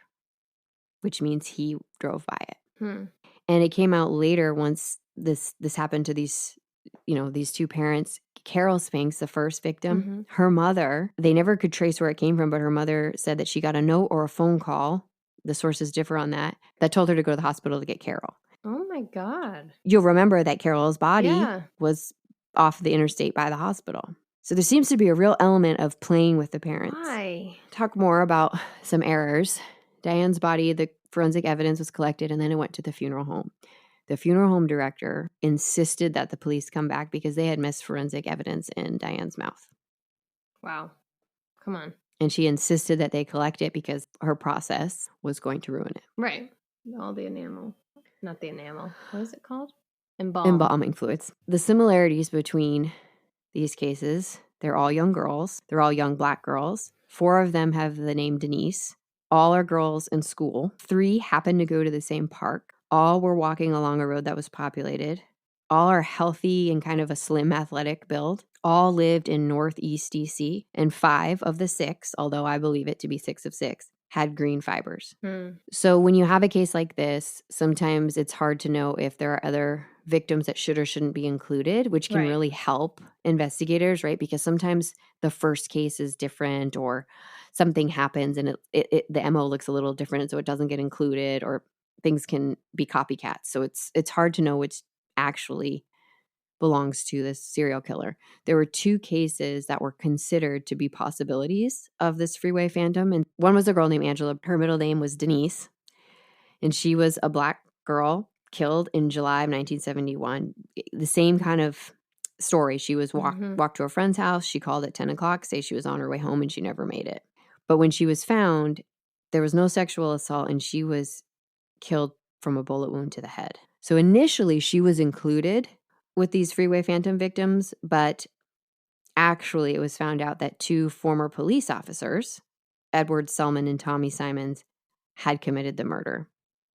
which means he drove by it. And it came out later once this happened to these two parents. Carol Spinks, the first victim, her mother, they never could trace where it came from, but her mother said that she got a note or a phone call, the sources differ on that told her to go to the hospital to get Carol. Oh my God. You'll remember that Carol's body was off the interstate by the hospital. So there seems to be a real element of playing with the parents. Why? Talk more about some errors. Diane's body, the forensic evidence was collected, and then it went to the funeral home. The funeral home director insisted that the police come back because they had missed forensic evidence in Diane's mouth. Wow. Come on. And she insisted that they collect it because her process was going to ruin it. Right. All the enamel. Not the enamel. What is it called? Embalming fluids. The similarities between these cases, they're all young girls. They're all young Black girls. 4 of them have the name Denise. All are girls in school. 3 happen to go to the same park. All were walking along a road that was populated. All are healthy and kind of a slim athletic build. All lived in Northeast D.C. And 5 of the 6, although I believe it to be 6 of 6, had green fibers. So when you have a case like this, sometimes it's hard to know if there are other victims that should or shouldn't be included, which can really help investigators, right? Because sometimes the first case is different or something happens and the MO looks a little different, and so it doesn't get included, or things can be copycats. So it's hard to know which actually belongs to this serial killer. There were 2 cases that were considered to be possibilities of this Freeway Phantom. And one was a girl named Angela. Her middle name was Denise. And she was a Black girl killed in July of 1971. The same kind of story. She was walked to a friend's house. She called at 10 o'clock, say she was on her way home, and she never made it. But when she was found, there was no sexual assault, and she was killed from a bullet wound to the head. So initially, she was included with these Freeway Phantom victims, but actually it was found out that 2 former police officers, Edward Selman and Tommy Simons, had committed the murder,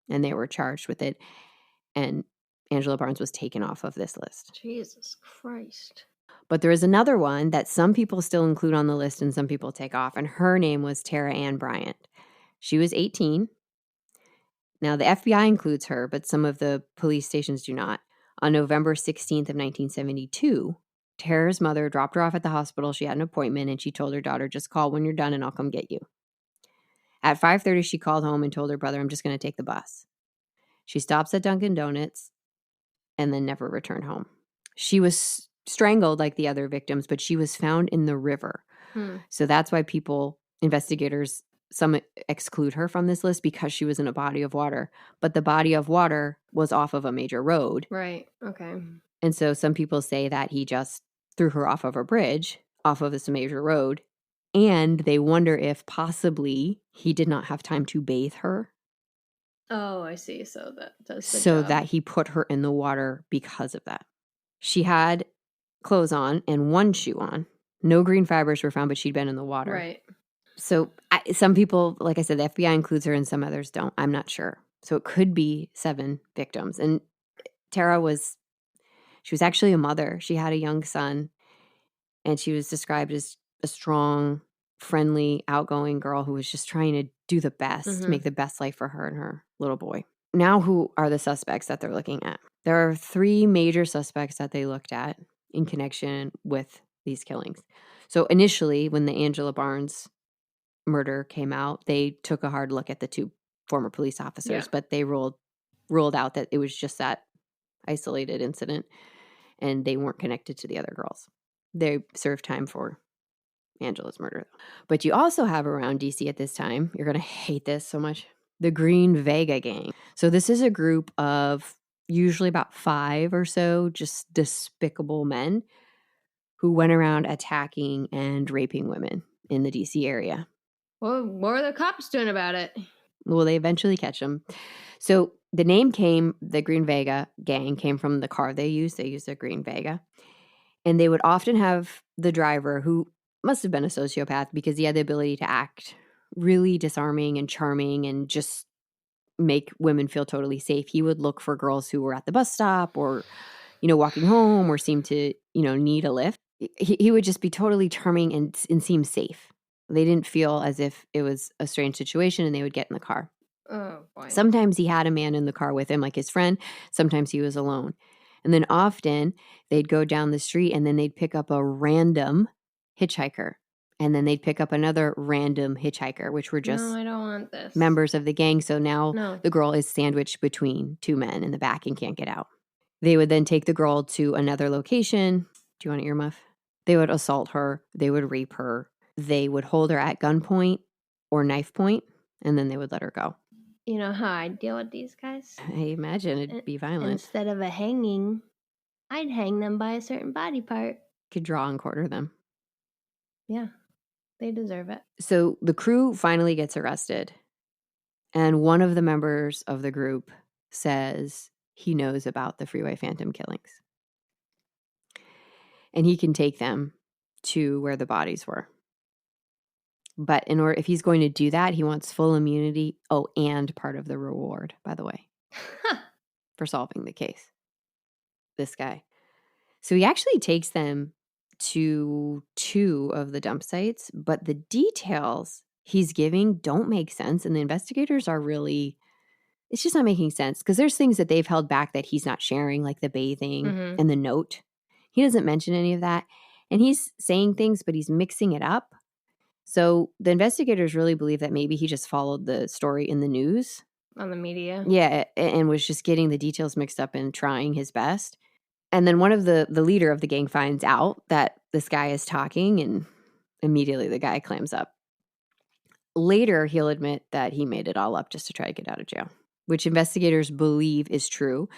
and they were charged with it, and Angela Barnes was taken off of this list. Jesus Christ. But there is another one that some people still include on the list and some people take off, and her name was Tara Ann Bryant. She was 18. Now, the FBI includes her, but some of the police stations do not. On November 16th of 1972, Tara's mother dropped her off at the hospital. She had an appointment, and she told her daughter, just call when you're done and I'll come get you. At 5:30, she called home and told her brother, I'm just going to take the bus. She stops at Dunkin' Donuts and then never returned home. She was strangled like the other victims, but she was found in the river. So that's why investigators, some exclude her from this list because she was in a body of water. But the body of water was off of a major road. Right. Okay. And so some people say that he just threw her off of a bridge, off of this major road. And they wonder if possibly he did not have time to bathe her. Oh, I see. So that does the So job. that he put her in the water because of that. She had clothes on and 1 shoe on. No green fibers were found, but she'd been in the water. Right. So some people, like I said, the FBI includes her and some others don't. I'm not sure. So it could be 7 victims. And Tara she was actually a mother. She had a young son, and she was described as a strong, friendly, outgoing girl who was just trying to do the best, make the best life for her and her little boy. Now, who are the suspects that they're looking at? There are 3 major suspects that they looked at in connection with these killings. So initially, when the Angela Barnes murder came out, they took a hard look at the 2 former police officers, but they ruled out that it was just that isolated incident and they weren't connected to the other girls. They served time for Angela's murder. But you also have around DC at this time, you're going to hate this so much, the Green Vega gang. So this is a group of usually about 5 or so just despicable men who went around attacking and raping women in the DC area. Well, what are the cops doing about it? Will they eventually catch them? So the name the Green Vega gang came from the car they used. They used a Green Vega. And they would often have the driver, who must have been a sociopath because he had the ability to act really disarming and charming and just make women feel totally safe. He would look for girls who were at the bus stop or, walking home or seemed to, need a lift. He would just be totally charming and seem safe. They didn't feel as if it was a strange situation, and they would get in the car. Oh, boy. Sometimes he had a man in the car with him, like his friend. Sometimes he was alone. And then often they'd go down the street and then they'd pick up a random hitchhiker. And then they'd pick up another random hitchhiker, which were just No, I don't want this. members of the gang. So now the girl is sandwiched between 2 men in the back and can't get out. They would then take the girl to another location. Do you want an earmuff? They would assault her. They would rape her. They would hold her at gunpoint or knife point, and then they would let her go. You know how I'd deal with these guys? I imagine it'd be violent. Instead of a hanging, I'd hang them by a certain body part. Could draw and quarter them. Yeah, they deserve it. So the crew finally gets arrested, and one of the members of the group says he knows about the Freeway Phantom killings. And he can take them to where the bodies were. But if he's going to do that, he wants full immunity. Oh, and part of the reward, by the way, for solving the case. This guy. So he actually takes them to 2 of the dump sites, but the details he's giving don't make sense. And the investigators are really, it's just not making sense because there's things that they've held back that he's not sharing, like the bathing and the note. He doesn't mention any of that. And he's saying things, but he's mixing it up. So the investigators really believe that maybe he just followed the story in the news. On the media. Yeah, and was just getting the details mixed up and trying his best. And then one of the leader of the gang finds out that this guy is talking, and immediately the guy clams up. Later, he'll admit that he made it all up just to try to get out of jail, which investigators believe is true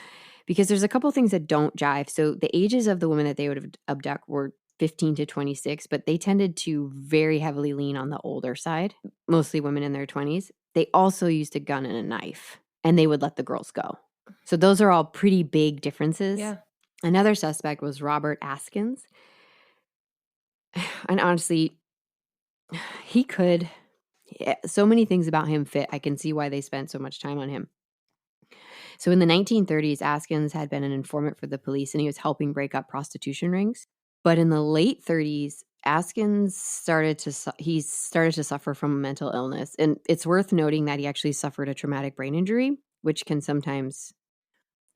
because there's a couple things that don't jive. So the ages of the women that they would abduct were 15 to 26, but they tended to very heavily lean on the older side, mostly women in their 20s. They also used a gun and a knife, and they would let the girls go. So those are all pretty big differences. Yeah. Another suspect was Robert Askins. And honestly, he could, so many things about him fit. I can see why they spent so much time on him. So in the 1930s, Askins had been an informant for the police, and he was helping break up prostitution rings. But in the late 30s, Askins started to suffer from mental illness. And it's worth noting that he actually suffered a traumatic brain injury, which can sometimes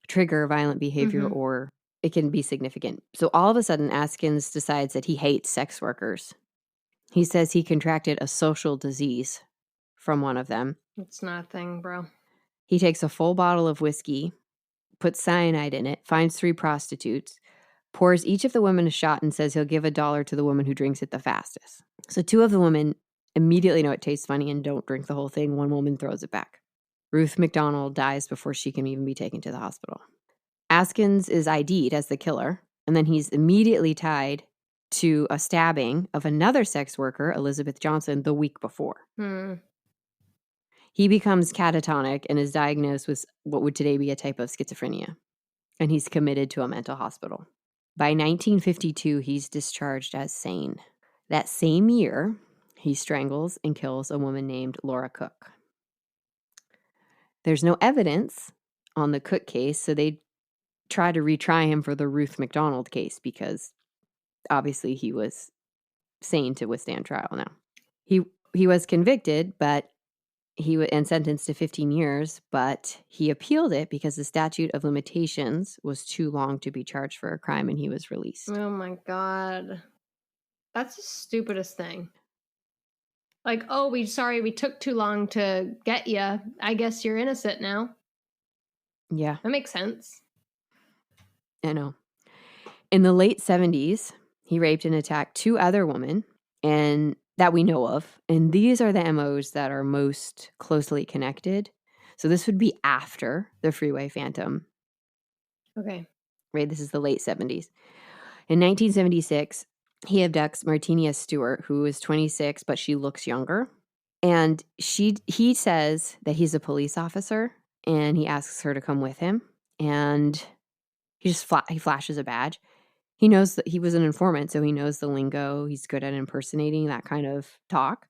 trigger violent behavior or it can be significant. So all of a sudden, Askins decides that he hates sex workers. He says he contracted a social disease from one of them. It's not a thing, bro. He takes a full bottle of whiskey, puts cyanide in it, finds 3 prostitutes, pours each of the women a shot, and says he'll give $1 to the woman who drinks it the fastest. So 2 of the women immediately know it tastes funny and don't drink the whole thing. One woman throws it back. Ruth McDonald dies before she can even be taken to the hospital. Askins is ID'd as the killer, and then he's immediately tied to a stabbing of another sex worker, Elizabeth Johnson, the week before. He becomes catatonic and is diagnosed with what would today be a type of schizophrenia, and he's committed to a mental hospital. By 1952, he's discharged as sane. That same year, he strangles and kills a woman named Laura Cook. There's no evidence on the Cook case, so they try to retry him for the Ruth McDonald case because obviously he was sane to withstand trial now. He was convicted, but and sentenced to 15 years, but he appealed it because the statute of limitations was too long to be charged for a crime, and he was released. Oh my God. That's the stupidest thing. Like, oh, we took too long to get you. I guess you're innocent now. Yeah. That makes sense. I know. In the late 70s, he raped and attacked 2 other women, and that we know of. And these are the MOs that are most closely connected. So this would be after the Freeway Phantom. Okay. Right? This is the late 70s. In 1976, he abducts Martinia Stewart, who is 26, but she looks younger. And he says that he's a police officer, and he asks her to come with him. And he flashes a badge. He knows that he was an informant, so he knows the lingo. He's good at impersonating that kind of talk.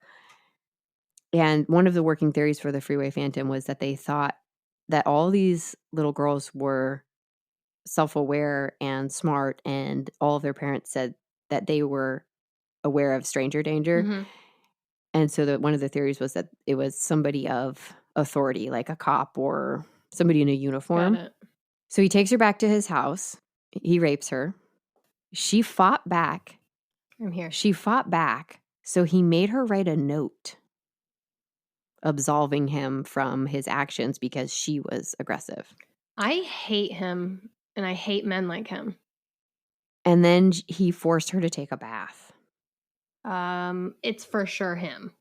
And one of the working theories for the Freeway Phantom was that they thought that all these little girls were self-aware and smart, and all of their parents said that they were aware of stranger danger. And so one of the theories was that it was somebody of authority, like a cop or somebody in a uniform. Got it. So he takes her back to his house. He rapes her. She fought back. I'm here. She fought back. So he made her write a note absolving him from his actions because she was aggressive. I hate him, and I hate men like him. And then he forced her to take a bath. It's for sure him.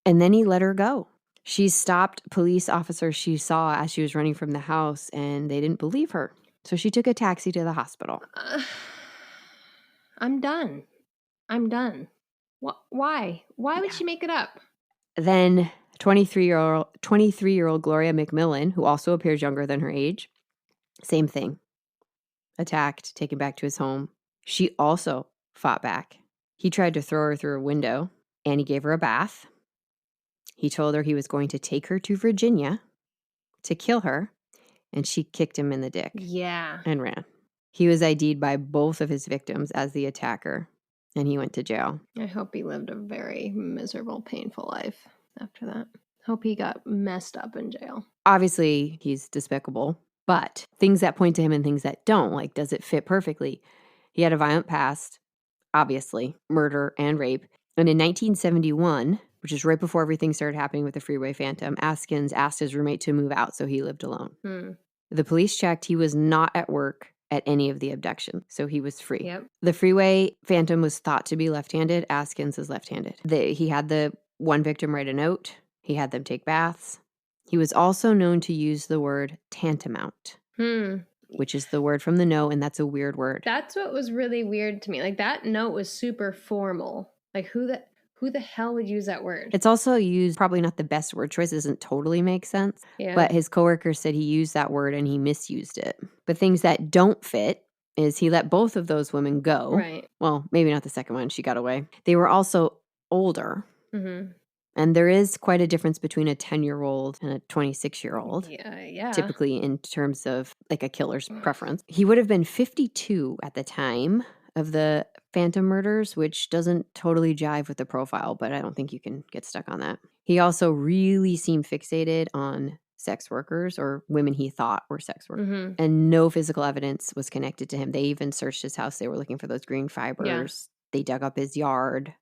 And then he let her go. She stopped police officers she saw as she was running from the house, and they didn't believe her. So she took a taxi to the hospital. I'm done. Why? Why would she make it up? Then 23-year-old Gloria McMillan, who also appears younger than her age, same thing. Attacked, taken back to his home. She also fought back. He tried to throw her through a window, and he gave her a bath. He told her he was going to take her to Virginia to kill her, and she kicked him in the dick. Yeah. And ran. He was ID'd by both of his victims as the attacker, and he went to jail. I hope he lived a very miserable, painful life after that. Hope he got messed up in jail. Obviously, he's despicable, but things that point to him and things that don't, like, does it fit perfectly? He had a violent past, obviously, murder and rape. And in 1971, which is right before everything started happening with the Freeway Phantom, Askins asked his roommate to move out, so he lived alone. The police checked. He was not at work at any of the abductions, so he was free. Yep. The Freeway Phantom was thought to be left-handed. Askins is left-handed. He had the one victim write a note. He had them take baths. He was also known to use the word tantamount, which is the word from the note, and that's a weird word. That's what was really weird to me. Like, that note was super formal. Like, who the hell would use that word? It's also used, probably not the best word choice, doesn't totally make sense. Yeah. But his coworker said he used that word and he misused it. But things that don't fit is he let both of those women go. Right. Well, maybe not the second one. She got away. They were also older. Mm-hmm. And there is quite a difference between a 10-year-old and a 26-year-old. Yeah. Typically in terms of like a killer's preference. He would have been 52 at the time of the Phantom murders, which doesn't totally jive with the profile, but I don't think you can get stuck on that. He also really seemed fixated on sex workers or women he thought were sex workers. Mm-hmm. And no physical evidence was connected to him. They even searched his house. They were looking for those green fibers. Yeah. They dug up his yard.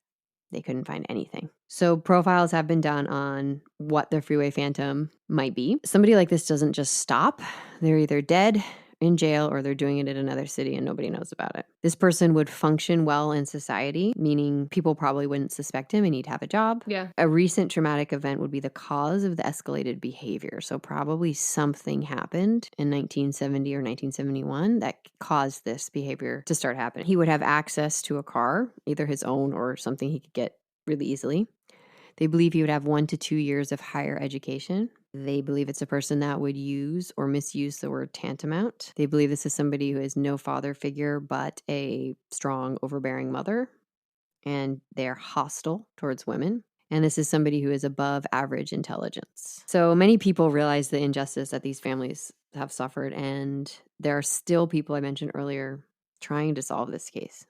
They couldn't find anything. So profiles have been done on what the Freeway Phantom might be. Somebody like this doesn't just stop. They're either dead, in jail, or they're doing it in another city and nobody knows about it. This person would function well in society, meaning people probably wouldn't suspect him and he'd have a job. Yeah. A recent traumatic event would be the cause of the escalated behavior. So probably something happened in 1970 or 1971 that caused this behavior to start happening. He would have access to a car, either his own or something he could get really easily. They believe he would have 1 to 2 years of higher education. They believe it's a person that would use or misuse the word tantamount. They believe this is somebody who has no father figure but a strong, overbearing mother, and they're hostile towards women. And this is somebody who is above average intelligence. So many people realize the injustice that these families have suffered, and there are still people I mentioned earlier trying to solve this case.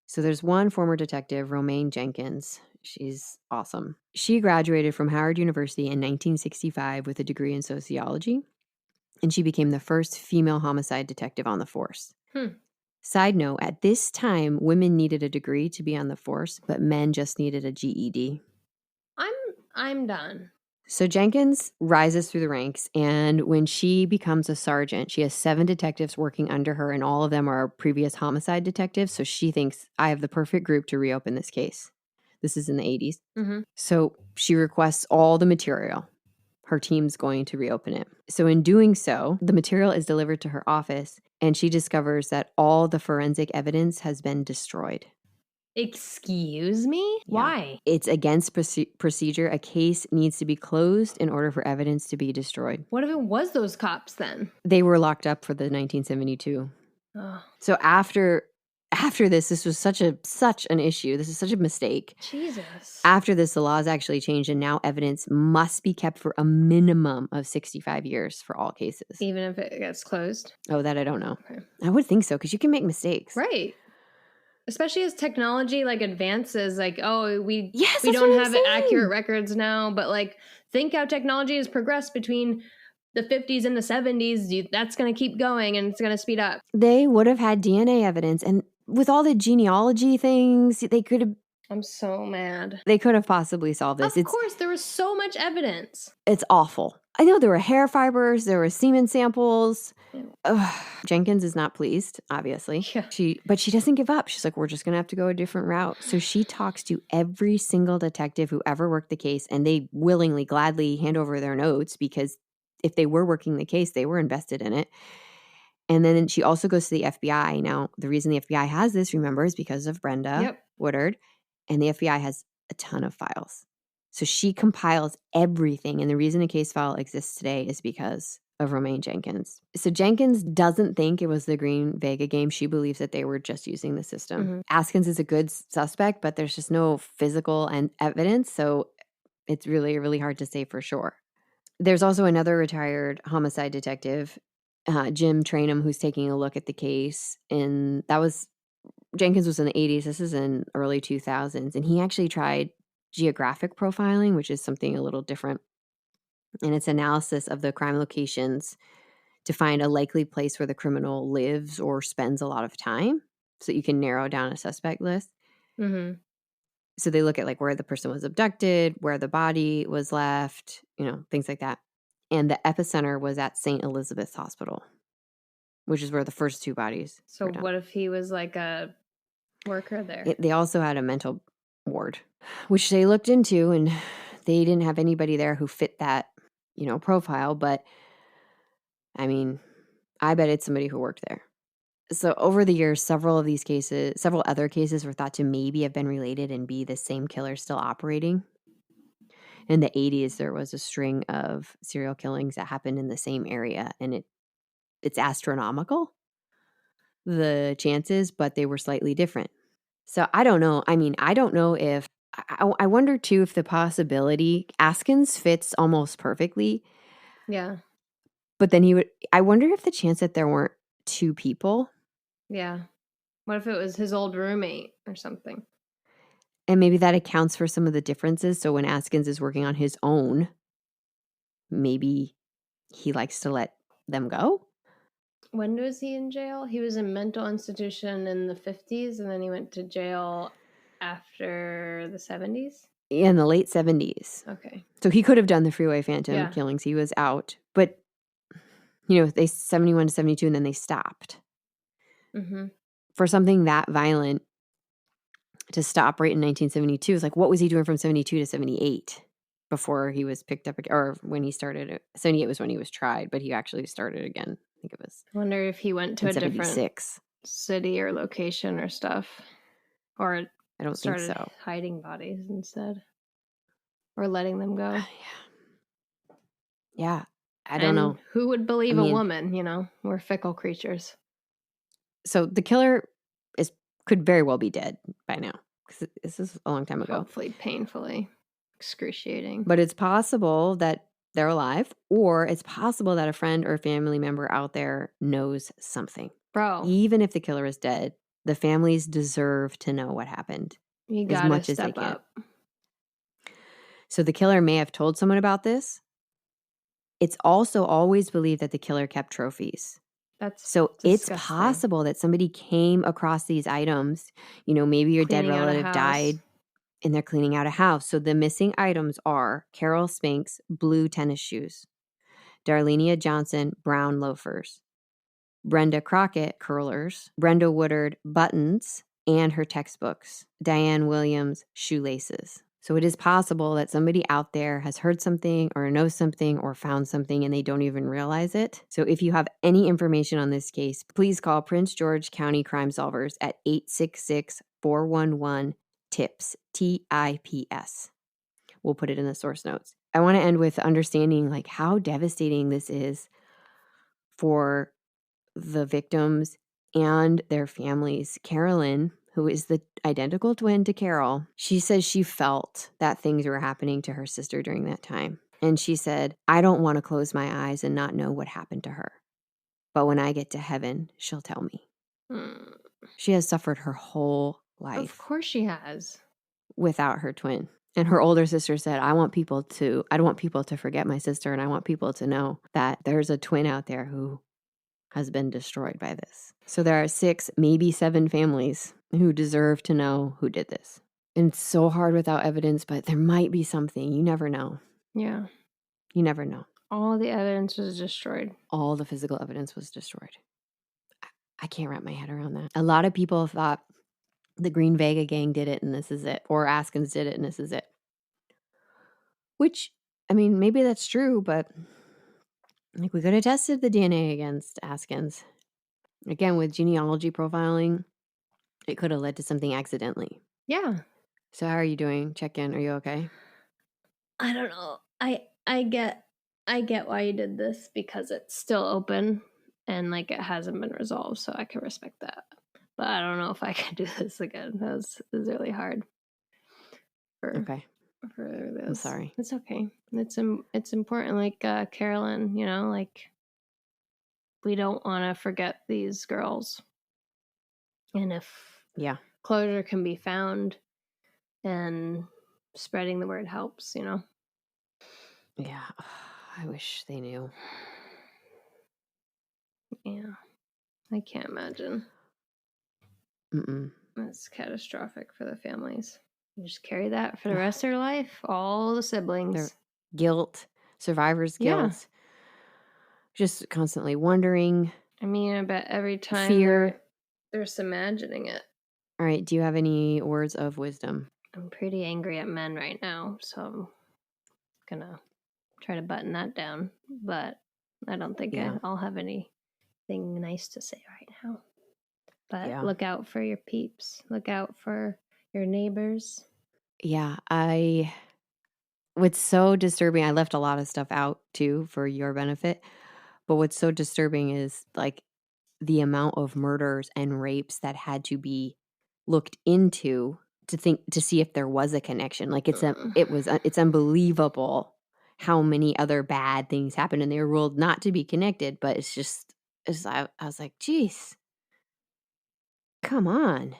So there's one former detective, Romaine Jenkins. She's awesome. She graduated from Howard University in 1965 with a degree in sociology, and she became the first female homicide detective on the force. Side note, at this time, women needed a degree to be on the force, but men just needed a GED. I'm done. So Jenkins rises through the ranks, and when she becomes a sergeant, she has 7 detectives working under her, and all of them are previous homicide detectives, so she thinks, I have the perfect group to reopen this case. This is in the 80s. Mm-hmm. So she requests all the material. Her team's going to reopen it. So in doing so, the material is delivered to her office, and she discovers that all the forensic evidence has been destroyed. Excuse me? Yeah. Why? It's against procedure. A case needs to be closed in order for evidence to be destroyed. What if it was those cops then? They were locked up for the 1972. Oh. So after this was such an issue. This is such a mistake. Jesus. After this, the laws actually changed, and now evidence must be kept for a minimum of 65 years for all cases. Even if it gets closed? Oh, that I don't know. Okay. I would think so, because you can make mistakes. Right. Especially as technology advances, we Yes, don't have accurate records now, but think how technology has progressed between the 50s and the 70s. That's going to keep going and it's going to speed up. They would have had DNA evidence, and with all the genealogy things, they could have. I'm so mad. They could have possibly solved this. Of course, there was so much evidence. It's awful. I know there were hair fibers, there were semen samples. Ugh. Jenkins is not pleased, obviously. Yeah. But she doesn't give up. She's like, we're just going to have to go a different route. So she talks to every single detective who ever worked the case, and they willingly, gladly hand over their notes because if they were working the case, they were invested in it. And then she also goes to the FBI. Now, the reason the FBI has this, remember, is because of Brenda Woodard. And the FBI has a ton of files. So she compiles everything. And the reason a case file exists today is because of Romaine Jenkins. So Jenkins doesn't think it was the Green Vega game. She believes that they were just using the system. Mhm. Askins is a good suspect, but there's just no physical evidence. So it's really, really hard to say for sure. There's also another retired homicide detective, Jim Trainum, who's taking a look at the case. And Jenkins was in the 80s. This is in early 2000s. And he actually tried geographic profiling, which is something a little different. And it's analysis of the crime locations to find a likely place where the criminal lives or spends a lot of time so you can narrow down a suspect list. Mm-hmm. So they look at like where the person was abducted, where the body was left, things like that. And the epicenter was at St. Elizabeth's Hospital, which is where the first two bodies So were done. what if he was like a worker there? They also had a mental ward, which they looked into, and they didn't have anybody there who fit that, profile. But I mean, I bet it's somebody who worked there. So over the years, several other cases were thought to maybe have been related and be the same killer still operating. In the 80s, there was a string of serial killings that happened in the same area, and it's astronomical, the chances, but they were slightly different. So I don't know. I mean, I don't know if I wonder too if the possibility Askins fits almost perfectly. Yeah. But then I wonder if the chance that there weren't two people. Yeah. What if it was his old roommate or something? And maybe that accounts for some of the differences. So when Askins is working on his own, maybe he likes to let them go. When was he in jail? He was in mental institution in the 50s, and then he went to jail after the 70s? In the late 70s. Okay. So he could have done the Freeway Phantom killings. He was out. But, they 71 to 72, and then they stopped. Mm-hmm. For something that violent to stop right in 1972 is like, what was he doing from 72 to 78 before he was picked up, or when he started? 78 was when he was tried, but he actually started again. I think it was. I wonder if he went to a 76. different city or location or stuff, or I don't think so. Hiding bodies instead, or letting them go. Yeah, I don't know. Who would believe a woman? We're fickle creatures. So the killer could very well be dead by now. This is a long time ago. Hopefully painfully excruciating. But it's possible that they're alive, or it's possible that a friend or family member out there knows something. Bro. Even if the killer is dead, the families deserve to know what happened as much as they can. So the killer may have told someone about this. It's also always believed that the killer kept trophies. So disgusting. It's possible that somebody came across these items. Maybe your dead relative died and they're cleaning out a house. So the missing items are Carol Spink's blue tennis shoes, Darlenia Johnson brown loafers, Brenda Crockett curlers, Brenda Woodard buttons, and her textbooks, Diane Williams shoelaces. So it is possible that somebody out there has heard something or knows something or found something and they don't even realize it. So if you have any information on this case, please call Prince George County Crime Solvers at 866-411-TIPS, TIPS. We'll put it in the source notes. I want to end with understanding like how devastating this is for the victims and their families. Carolyn, who is the identical twin to Carol, she says she felt that things were happening to her sister during that time. And she said, I don't want to close my eyes and not know what happened to her. But when I get to heaven, she'll tell me. She has suffered her whole life. Of course she has. Without her twin. And her older sister said, I don't want people to forget my sister, and I want people to know that there's a twin out there who has been destroyed by this. So there are 6, maybe 7 families who deserve to know who did this. And it's so hard without evidence, but there might be something. You never know. Yeah. You never know. All the evidence was destroyed. All the physical evidence was destroyed. I can't wrap my head around that. A lot of people thought the Green Vega gang did it and this is it, or Askins did it and this is it. Which, I mean, maybe that's true, but like we could have tested the DNA against Askins. Again, with genealogy profiling, it could have led to something accidentally. Yeah. So how are you doing? Check in. Are you okay? I don't know. I get why you did this because it's still open and like it hasn't been resolved, so I can respect that. But I don't know if I can do this again. That was really hard. Okay. For this. I'm sorry. It's okay. It's important, like Carolyn, you know, like we don't want to forget these girls. And if closure can be found and spreading the word helps, you know. Yeah. I wish they knew. Yeah. I can't imagine. That's catastrophic for the families. You just carry that for the rest of their life. All the siblings. Their guilt, survivor's guilt. Yeah. Just constantly wondering. I mean, I bet every time fear. They're just imagining it. All right. Do you have any words of wisdom? I'm pretty angry at men right now, so I'm gonna try to button that down. But I don't think I'll have anything nice to say right now. But look out for your peeps. Look out for your neighbors. Yeah, what's so disturbing, I left a lot of stuff out too for your benefit, but what's so disturbing is like the amount of murders and rapes that had to be looked into to see if there was a connection. Like it's unbelievable how many other bad things happened and they were ruled not to be connected, but I was like, geez, come on.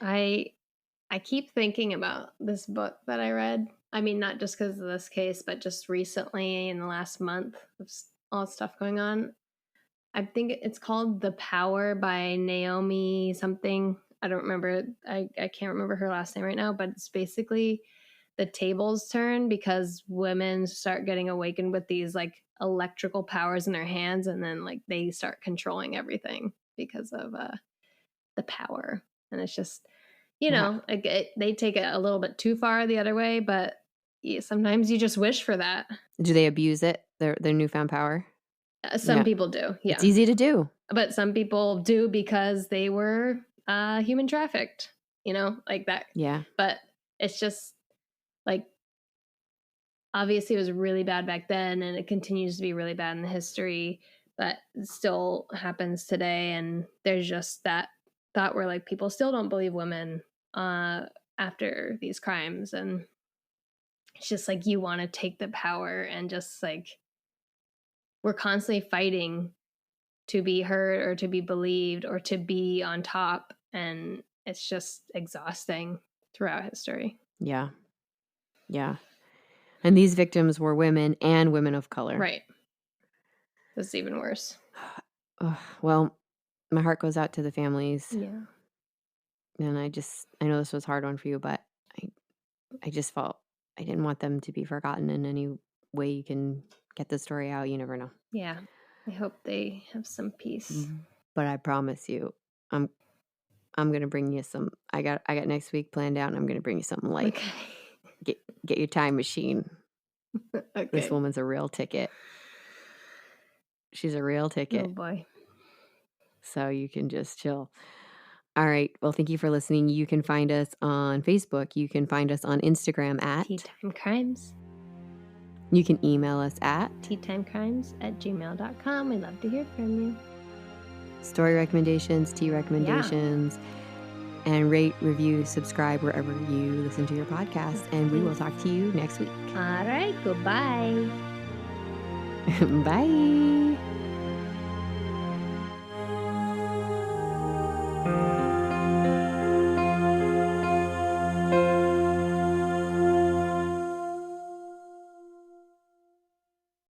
I keep thinking about this book that I read. I mean, not just because of this case, but just recently in the last month of all stuff going on. I think it's called The Power by Naomi something. I don't remember. I can't remember her last name right now, but it's basically the tables turn because women start getting awakened with these like electrical powers in their hands, and then like they start controlling everything because of the power. And it's just, you know, like they take it a little bit too far the other way, but sometimes you just wish for that. Do they abuse it, their newfound power? Some people do, yeah. It's easy to do. But some people do because they were human trafficked, you know, like that. Yeah. But it's just like, obviously it was really bad back then and it continues to be really bad in the history, but it still happens today. And there's just that thought where like people still don't believe women after these crimes. And it's just like you want to take the power and just like we're constantly fighting to be heard or to be believed or to be on top. And it's just exhausting throughout history. Yeah. Yeah. And these victims were women and women of color. Right. That's even worse. Well, my heart goes out to the families. Yeah. And I know this was a hard one for you, but I just felt I didn't want them to be forgotten in any way you can get the story out. You never know. Yeah. I hope they have some peace. But I promise you, I'm going to bring you some. I got next week planned out, and I'm going to bring you something light. Okay. Get your time machine. Okay. This woman's a real ticket. She's a real ticket. Oh boy. So you can just chill. All right. Well, thank you for listening. You can find us on Facebook. You can find us on Instagram at Tea Time Crimes. You can email us at teatimecrimes@gmail.com. We'd love to hear from you. Story recommendations, tea recommendations, and rate, review, subscribe wherever you listen to your podcast. And we will talk to you next week. All right. Goodbye. Bye.